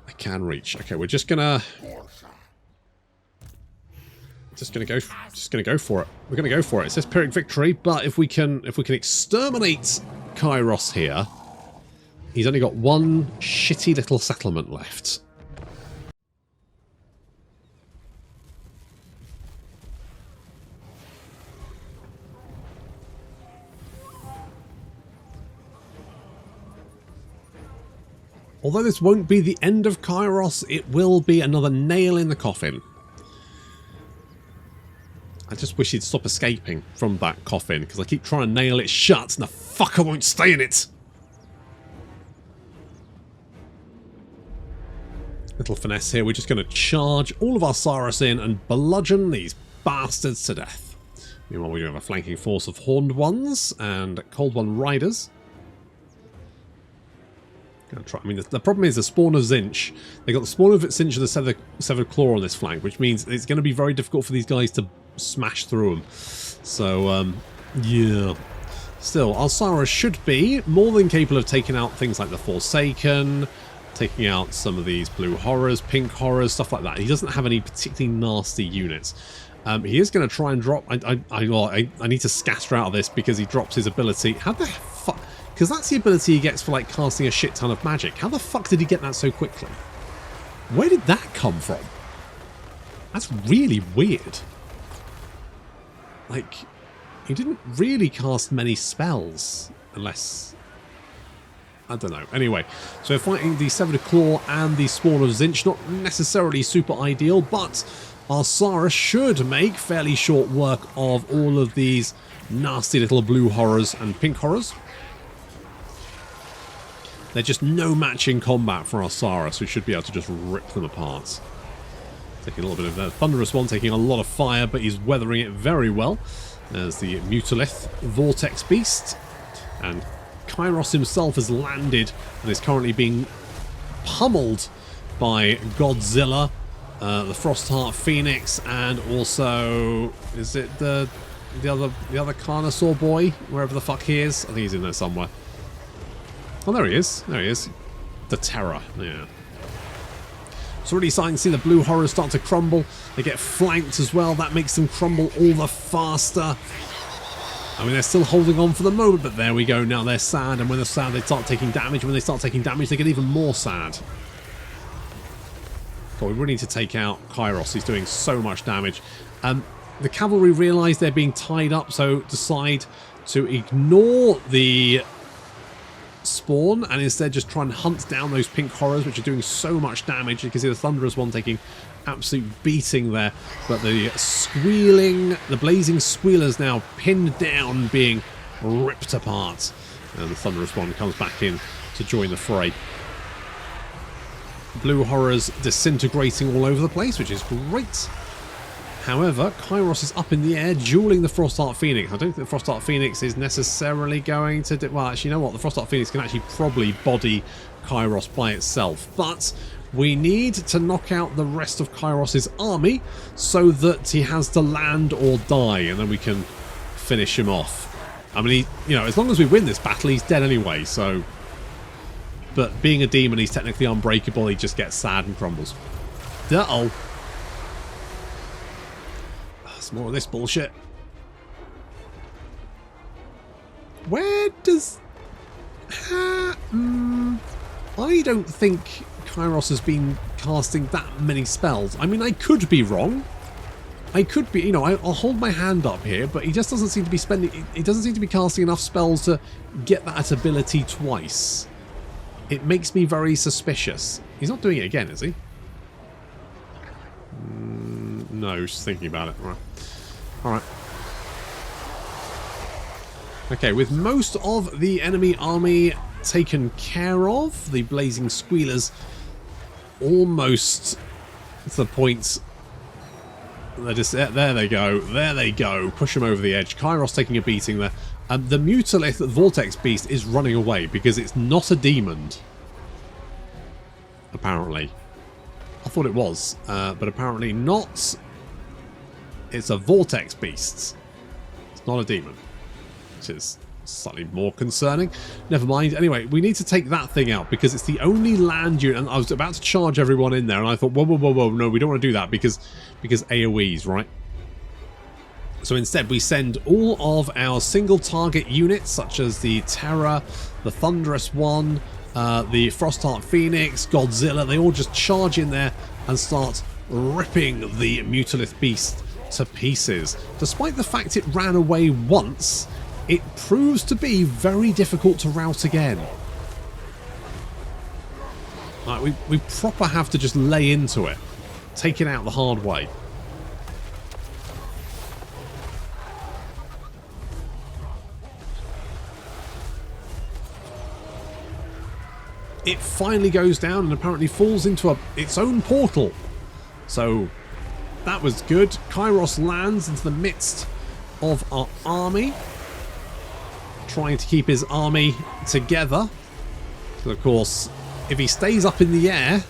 [SPEAKER 1] I can reach. Okay, we're just gonna go for it. We're gonna go for it. It says Pyrrhic victory, but if we can exterminate Kairos here, he's only got one shitty little settlement left. Although this won't be the end of Kairos, it will be another nail in the coffin. I just wish he'd stop escaping from that coffin, because I keep trying to nail it shut and the fucker won't stay in it. Little finesse here, we're just going to charge all of our Saurus in and bludgeon these bastards to death. Meanwhile, we do have a flanking force of Horned Ones and Cold One Riders. I mean, the problem is the spawn of Singe. They got the spawn of Singe and the severed claw on this flank, which means it's going to be very difficult for these guys to smash through them. So, yeah. Still, our Saurus should be more than capable of taking out things like the Forsaken, taking out some of these blue horrors, pink horrors, stuff like that. He doesn't have any particularly nasty units. He is going to try and drop... I need to scatter out of this because he drops his ability. How the fuck... Because that's the ability he gets for, like, casting a shit ton of magic. How the fuck did he get that so quickly? Where did that come from? That's really weird. Like, he didn't really cast many spells. Unless... I don't know. Anyway, so we're fighting the Severed Claw and the Spawn of Singe. Not necessarily super ideal, but our Saurus should make fairly short work of all of these nasty little blue horrors and pink horrors. They're just no match in combat for our Saurus. We should be able to just rip them apart. Taking a little bit of a Thunderous One, taking a lot of fire, but he's weathering it very well. There's the Mutalith Vortex Beast. And Kairos himself has landed and is currently being pummeled by Godzilla, the Frostheart Phoenix, and also... Is it the other Carnosaur boy? Wherever the fuck he is? I think he's in there somewhere. Oh, there he is. There he is. The Terror. Yeah. It's already starting to see the blue horrors start to crumble. They get flanked as well. That makes them crumble all the faster. I mean, they're still holding on for the moment, but there we go. Now they're sad, and when they're sad, they start taking damage. When they start taking damage, they get even more sad. God, we really need to take out Kairos. He's doing so much damage. The cavalry realise they're being tied up, so decide to ignore the spawn and instead just try and hunt down those pink horrors, which are doing so much damage. You can see the Thunderous One taking absolute beating there, but the squealing, the blazing squealers now pinned down, being ripped apart, and the Thunderous One comes back in to join the fray. Blue horrors disintegrating all over the place, which is great. However, Kairos is up in the air, dueling the Frostheart Phoenix. I don't think the Frostheart Phoenix is necessarily going to... Well, actually, you know what? The Frostheart Phoenix can actually probably body Kairos by itself. But we need to knock out the rest of Kairos' army so that he has to land or die, and then we can finish him off. I mean, as long as we win this battle, he's dead anyway, so... But being a demon, he's technically unbreakable. He just gets sad and crumbles. Uh-oh. More of this bullshit. Where does... I don't think Kairos has been casting that many spells. I mean, I could be wrong. I could be, I'll hold my hand up here, but he just doesn't seem to be spending... He doesn't seem to be casting enough spells to get that ability twice. It makes me very suspicious. He's not doing it again, is he? No, just thinking about it. Right. Alright. Okay, with most of the enemy army taken care of, the blazing squealers almost to the point... They're just, there they go. There they go. Push them over the edge. Kairos taking a beating there. The Mutalith Vortex Beast is running away because it's not a demon. Apparently. I thought it was, but apparently not. It's a Vortex Beast. It's not a demon. Which is slightly more concerning. Never mind. Anyway, we need to take that thing out because it's the only land unit. And I was about to charge everyone in there, and I thought, whoa, whoa, whoa, whoa, no, we don't want to do that because AoEs, right? So instead, we send all of our single target units, such as the Terror, the Thunderous One, the Frostheart Phoenix, Godzilla. They all just charge in there and start ripping the Mutalith Beast to pieces. Despite the fact it ran away once, it proves to be very difficult to rout again. Like, we proper have to just lay into it, take it out the hard way. It finally goes down and apparently falls into its own portal. So that was good. Kairos lands into the midst of our army, trying to keep his army together. So of course, if he stays up in the air,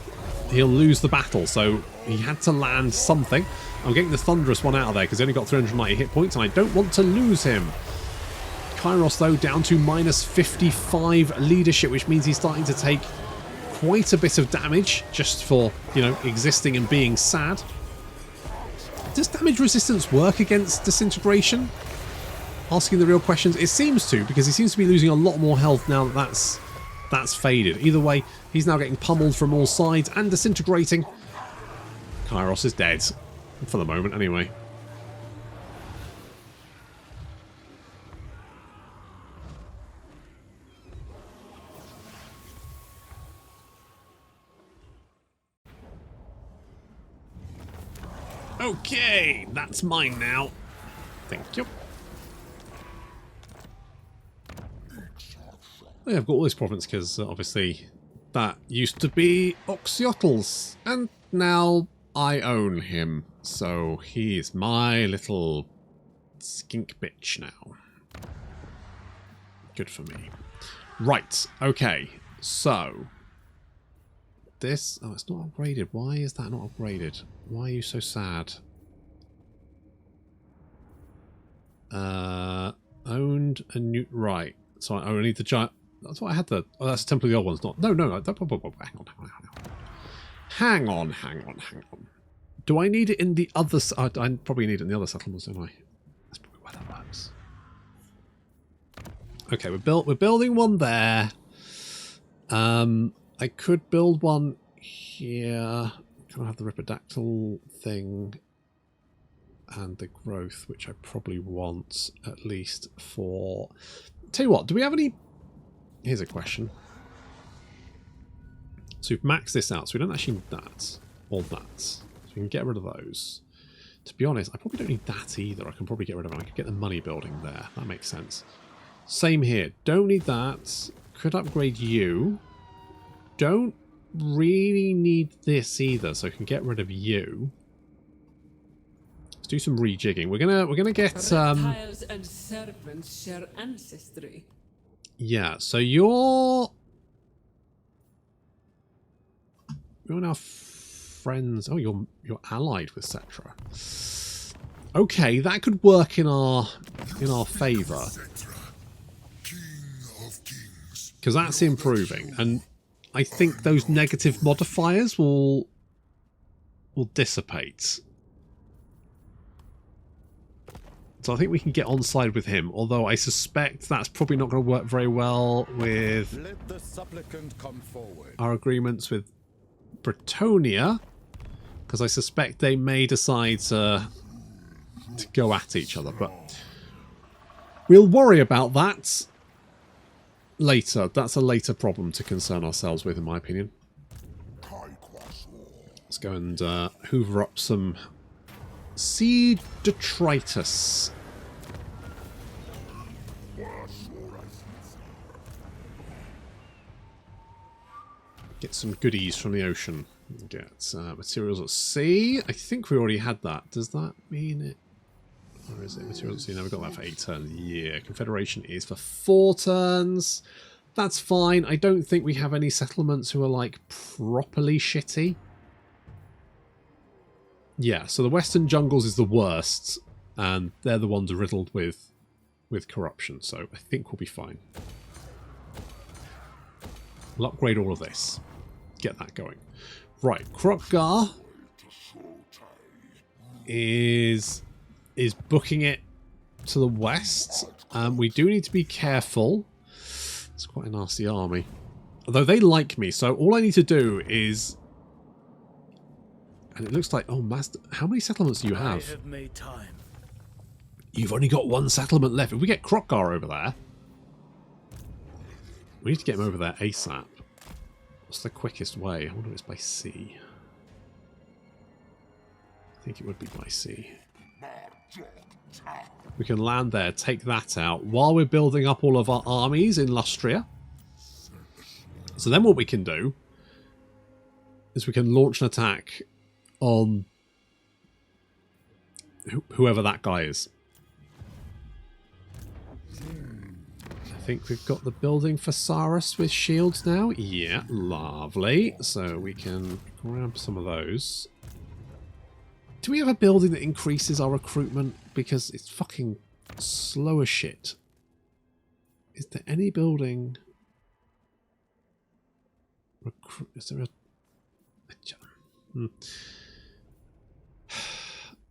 [SPEAKER 1] he'll lose the battle. So he had to land something. I'm getting the Thunderous One out of there because he only got 390 hit points and I don't want to lose him. Kairos, though, down to minus 55 leadership, which means he's starting to take quite a bit of damage just for, you know, existing and being sad. Does damage resistance work against disintegration? Asking the real questions. It seems to, because he seems to be losing a lot more health now that that's faded. Either way, he's now getting pummeled from all sides and disintegrating. Kairos is dead. For the moment, anyway. Okay, that's mine now. Thank you. Yeah, I've got all this province because obviously that used to be Oxyotl's and now I own him. So he is my little skink bitch now. Good for me. Right, okay, so this... Oh, it's not upgraded. Why is that not upgraded? Why are you so sad? Owned a new... Right. So I only need the giant... That's what I had the... Oh, that's the Temple of the Old Ones. Not... No. Hang on. Do I need it in the other... I probably need it in the other settlements, don't I? That's probably why that works. Okay, we're building one there. I could build one here. Can I have the Ripidactyl thing and the growth, which I probably want at least for... Tell you what, do we have any... Here's a question. So we've maxed this out, so we don't actually need that or that. So we can get rid of those. To be honest, I probably don't need that either. I can probably get rid of it. I could get the money building there. That makes sense. Same here. Don't need that. Could upgrade you. Don't really need this either, so I can get rid of you. Let's do some rejigging. We're gonna get
[SPEAKER 6] Reptiles and serpents share ancestry.
[SPEAKER 1] Yeah, so you're now friends. Oh, you're allied with Cetra. Okay, that could work in our favour. Because that's improving, and I think those negative modifiers will dissipate. So I think we can get on side with him, although I suspect that's probably not going to work very well with
[SPEAKER 4] Let the supplicant come forward.
[SPEAKER 1] our agreements with Bretonia, because I suspect they may decide to go at each other, but we'll worry about that later. That's a later problem to concern ourselves with, in my opinion. Let's go and hoover up some seed detritus. Get some goodies from the ocean. Get materials at sea. I think we already had that. Does that mean it? Or is it materials at sea? No, we've got that for 8 turns. Yeah, Confederation is for 4 turns. That's fine. I don't think we have any settlements who are like properly shitty. Yeah, so the Western Jungles is the worst, and they're the ones riddled with with corruption, so I think we'll be fine. We'll upgrade all of this. Get that going. Right, Kroq-Gar is booking it to the west. We do need to be careful. It's quite a nasty army. Although they like me, so all I need to do is... And it looks like... Oh, Master... How many settlements do you have?
[SPEAKER 5] I have made time.
[SPEAKER 1] You've only got one settlement left. If we get Kroq-Gar over there... We need to get him over there ASAP. What's the quickest way? I wonder if it's by sea. I think it would be by sea. We can land there, take that out, while we're building up all of our armies in Lustria. So then what we can do is we can launch an attack on whoever that guy is. I think we've got the building for Saras with shields now. Yeah, lovely. So we can grab some of those. Do we have a building that increases our recruitment? Because it's fucking slow as shit. Is there any building... Is there a...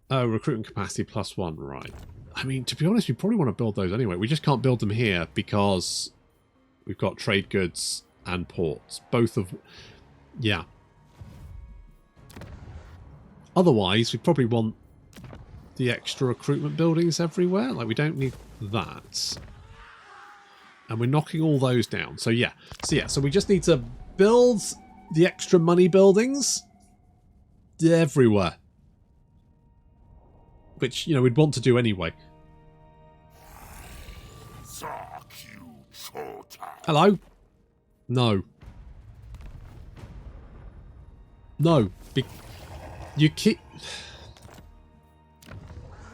[SPEAKER 1] Oh, recruitment capacity +1, right. I mean, to be honest, we probably want to build those anyway. We just can't build them here because we've got trade goods and ports. Both of... Yeah. Otherwise, we probably want the extra recruitment buildings everywhere. Like, we don't need that. And we're knocking all those down. So, yeah. So we just need to build the extra money buildings everywhere. Which, you know, we'd want to do anyway. Hello? No. No. You keep...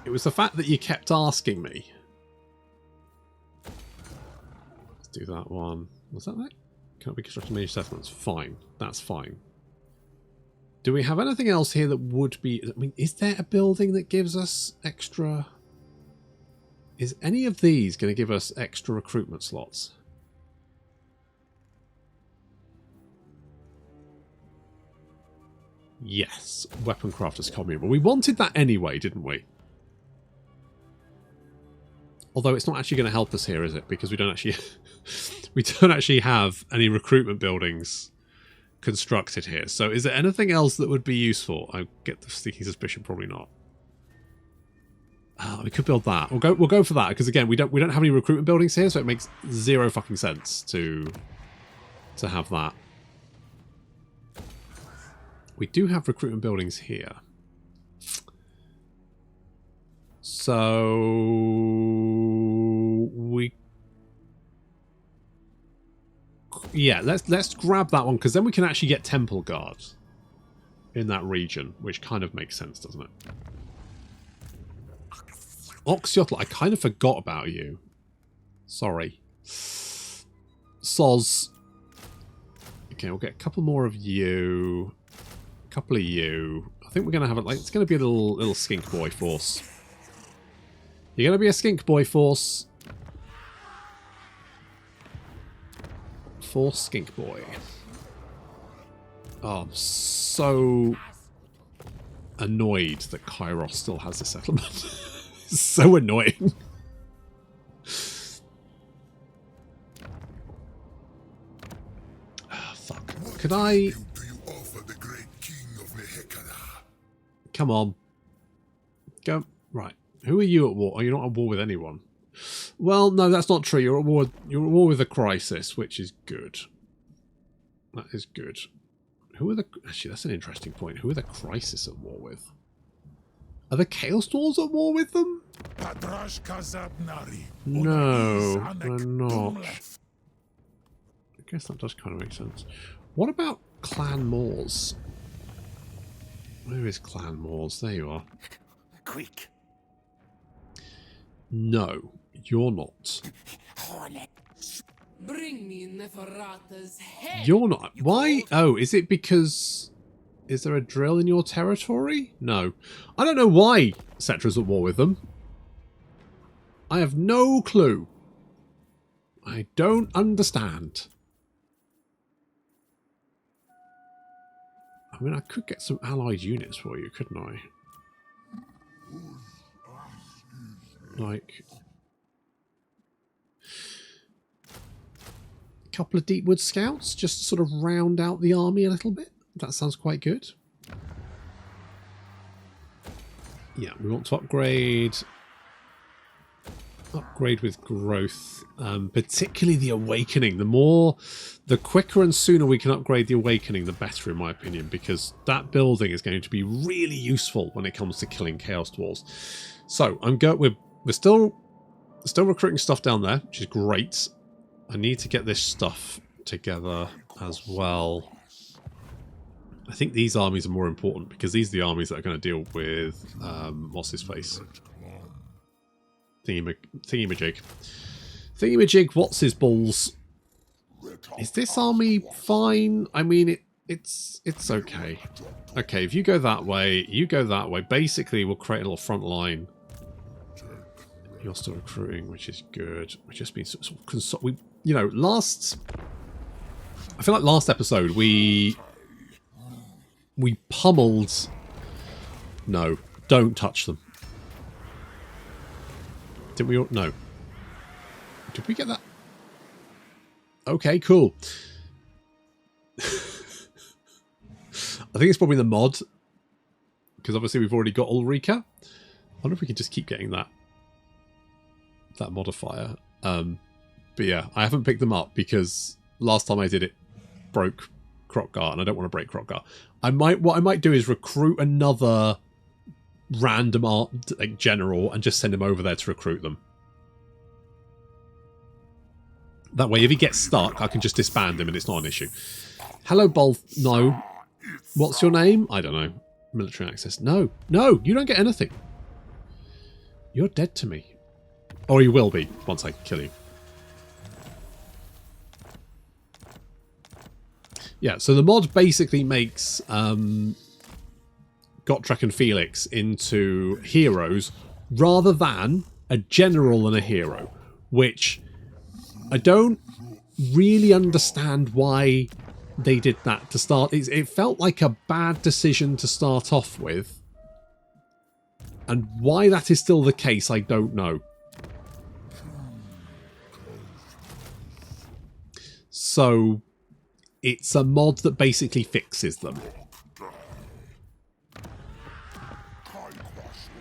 [SPEAKER 1] It was the fact that you kept asking me. Let's do that one. Was that it? Can't be constructed major settlements. Fine. That's fine. Do we have anything else here that would be... I mean, is there a building that gives us extra... Is any of these going to give us extra recruitment slots? Yes. Weapon crafters commune. Well, we wanted that anyway, didn't we? Although it's not actually going to help us here, is it? Because we don't actually... we don't actually have any recruitment buildings constructed here. So is there anything else that would be useful? I get the sneaking suspicion, probably not. We could build that. We'll go for that because again, we don't have any recruitment buildings here, so it makes zero fucking sense to have that. We do have recruitment buildings here. So yeah, let's grab that one because then we can actually get Temple Guard in that region, which kind of makes sense, doesn't it? Oxyotl, I kind of forgot about you. Sorry. Soz. Okay, we'll get a couple more of you. A couple of you. I think we're going to have it like it's going to be a little skink boy force. You're going to be a skink boy force. Force skink boy. Oh, I'm so annoyed that Kairos still has a settlement. It's so annoying. Ah, fuck. Could I... Come on. Go. Right. Who are you at war? Oh, you're not at war with anyone. Well, no, that's not true. You're at war with a crisis, which is good. That is good. Who are the... Actually, that's an interesting point. Who are the crisis at war with? Are the Chaos Dwarves at war with them? No, they're not. I guess that does kind of make sense. What about Clan Moors? Where is Clan Moors? There you are.
[SPEAKER 3] Quick.
[SPEAKER 1] No, you're not.
[SPEAKER 6] Bring me Neferata's head.
[SPEAKER 1] You're not. Why? Oh, is it because... Is there a drill in your territory? No. I don't know why Cetra's at war with them. I have no clue. I don't understand. I mean, I could get some allied units for you, couldn't I? Like a couple of Deepwood scouts just to sort of round out the army a little bit. That sounds quite good. Yeah, we want to upgrade with growth, particularly the Awakening. The quicker and sooner we can upgrade the Awakening, the better, in my opinion, because that building is going to be really useful when it comes to killing Chaos Dwarves. So we're still recruiting stuff down there, which is great. I need to get this stuff together as well. I think these armies are more important because these are the armies that are going to deal with what's his face? Thingy-majig. Thingy-majig, what's his balls? Is this army fine? I mean, it's okay. Okay, if you go that way, you go that way. Basically, we'll create a little front line. You're still recruiting, which is good. We've just been sort of I feel like last episode we pummeled. No, don't touch them. Did we all? No. Did we get that? Okay, cool. I think it's probably the mod. Because obviously we've already got Ulrika. I wonder if we can just keep getting that modifier. But yeah, I haven't picked them up because last time I did it broke Kroq-Gar, and I don't want to break Kroq-Gar. What I might do is recruit another random general and just send him over there to recruit them. That way, if he gets stuck, I can just disband him and it's not an issue. Hello, No. What's your name? I don't know. Military access. No. No, you don't get anything. You're dead to me. Or you will be once I kill you. Yeah, so the mod basically makes Gotrex and Felix into heroes rather than a general and a hero, which I don't really understand why they did that to start. It felt like a bad decision to start off with, and why that is still the case, I don't know. So it's a mod that basically fixes them.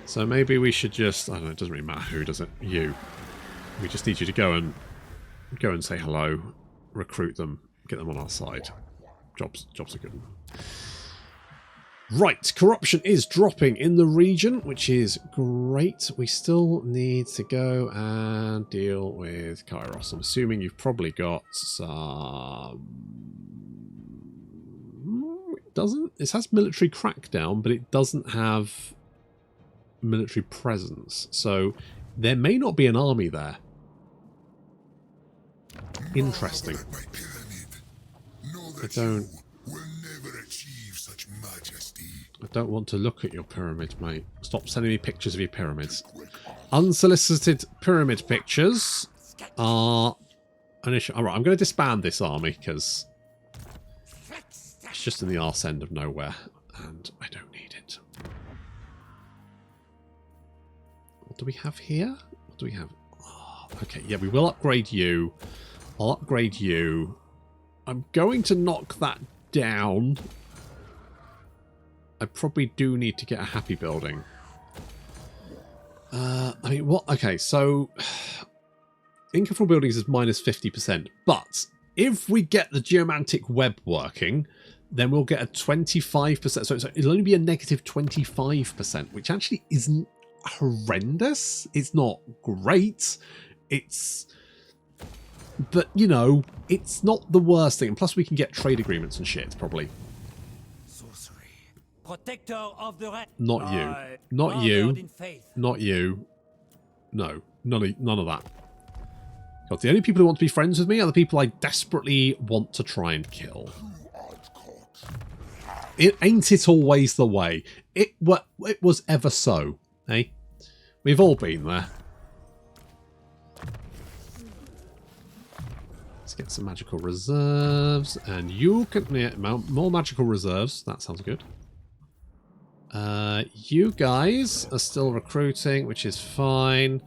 [SPEAKER 1] So maybe we should just, I don't know, it doesn't really matter who, does it? You. We just need you to go and say hello, recruit them, get them on our side. Jobs are good. Right, corruption is dropping in the region, which is great. We still need to go and deal with Kairos. I'm assuming you've probably got some... It doesn't. It has military crackdown, but it doesn't have military presence. So there may not be an army there. Interesting. I don't want to look at your pyramid, mate. Stop sending me pictures of your pyramids. Unsolicited pyramid pictures are an issue. Alright, I'm going to disband this army because it's just in the arse end of nowhere and I don't need it. What do we have here? What do we have? Oh, okay, yeah, we will upgrade you. I'll upgrade you. I'm going to knock that down. I probably do need to get a happy building. I mean, what? Okay, so income from buildings is minus 50%. But if we get the geomantic web working, then we'll get a 25%. So it'll only be a negative 25%, which actually isn't horrendous. It's not great. But, you know, it's not the worst thing. And plus we can get trade agreements and shit, probably.
[SPEAKER 5] Protector of the
[SPEAKER 1] not you. Not you. Not you. No. None of that. God, the only people who want to be friends with me are the people I desperately want to try and kill. Ain't it always the way? It was ever so, eh? We've all been there. get some magical reserves. And you can... Yeah, more magical reserves. That sounds good. You guys are still recruiting, which is fine.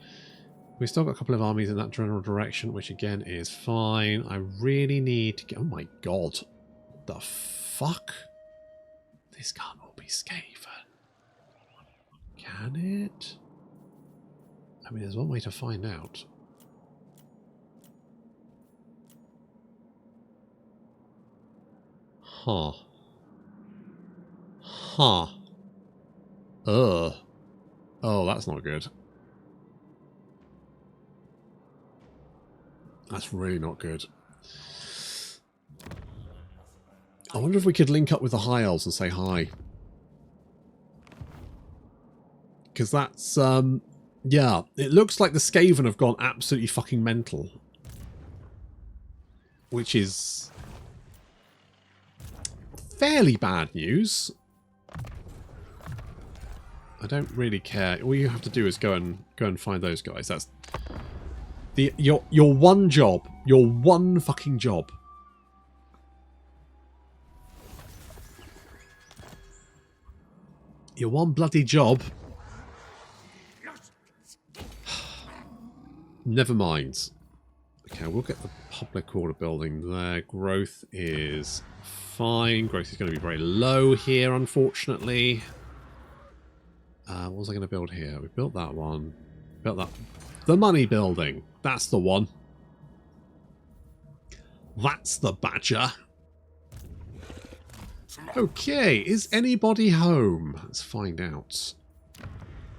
[SPEAKER 1] We've still got a couple of armies in that general direction, which again is fine. I really need to get... Oh my god. The fuck? This can't all be Skaven. Can it? I mean, there's one way to find out. Huh. Huh. Ugh. Oh, that's not good. That's really not good. I wonder if we could link up with the High Elves and say hi. Because that's, yeah, it looks like the Skaven have gone absolutely fucking mental. Which is fairly bad news. I don't really care. All you have to do is go and find those guys. That's your one job. Your one fucking job. Your one bloody job. Never mind. Okay, we'll get the public order building there. Growth is fine. Growth is going to be very low here, unfortunately. What was I going to build here? We built that one. Built that. The money building. That's the one. That's the badger. Okay, is anybody home? Let's find out.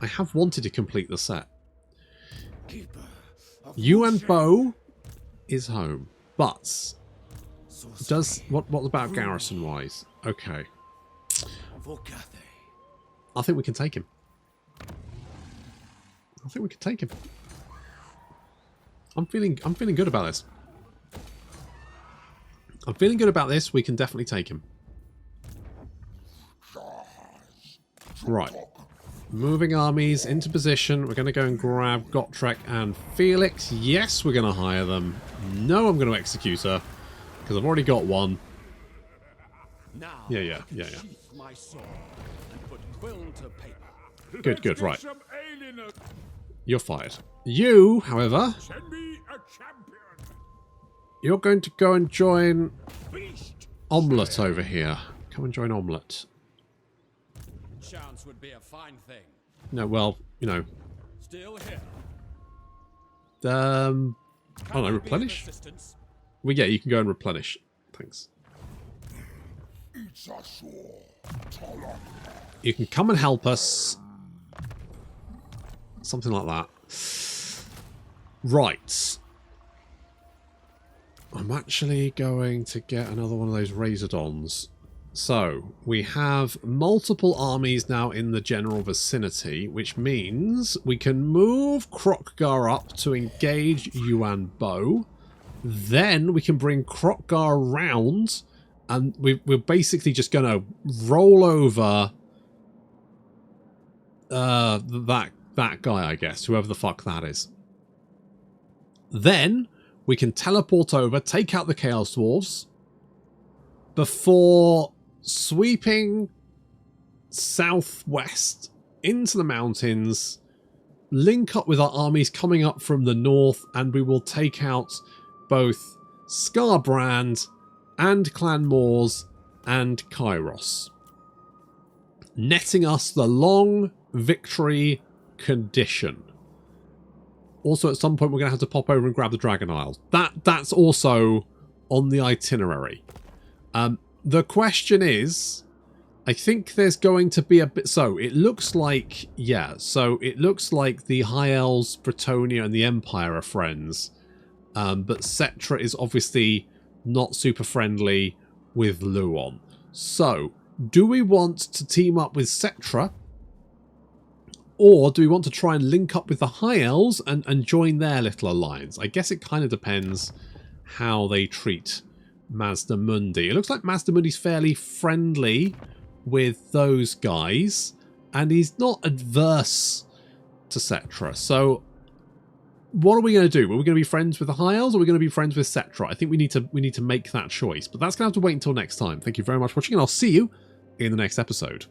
[SPEAKER 1] I have wanted to complete the set. You and Bo is home, but does what about garrison wise? Okay, I think we can take him. I think we can take him. I'm feeling good about this. I'm feeling good about this. We can definitely take him. Right. Moving armies into position. We're going to go and grab Gotrex and Felix. Yes, we're going to hire them. No, I'm going to execute her. Because I've already got one. Yeah. Good, right. You're fired. You, however, you're going to go and join Omelette over here. Come and join Omelette.
[SPEAKER 4] Chance would be a fine thing.
[SPEAKER 1] No, well, you know.
[SPEAKER 4] Still here.
[SPEAKER 1] I don't know, replenish? Well, yeah, you can go and replenish. Thanks. You can come and help us. Something like that. Right. I'm actually going to get another one of those Razordons. So, we have multiple armies now in the general vicinity, which means we can move Kroq-Gar up to engage Yuan Bo. Then we can bring Kroq-Gar round, and we're basically just going to roll over that guy, I guess, whoever the fuck that is. Then we can teleport over, take out the Chaos Dwarves, before sweeping southwest into the mountains, link up with our armies coming up from the north, and we will take out both Scarbrand and Clan Moors and Kairos, netting us the long victory condition. Also, at some point, we're going to have to pop over and grab the Dragon Isles. That's also on the itinerary. The question is, I think there's going to be a bit... So, it looks like... Yeah, so it looks like the High Elves, Bretonnia, and the Empire are friends. But Cetra is obviously not super friendly with Luon. So, do we want to team up with Cetra? Or do we want to try and link up with the High Elves and join their little alliance? I guess it kind of depends how they treat Mazdamundi. It looks like Mazdamundi's fairly friendly with those guys, and he's not adverse to Cetra. So what are we going to do? Are we going to be friends with the High Elves, or are we going to be friends with Settra? I think we need to make that choice. But that's going to have to wait until next time. Thank you very much for watching, and I'll see you in the next episode.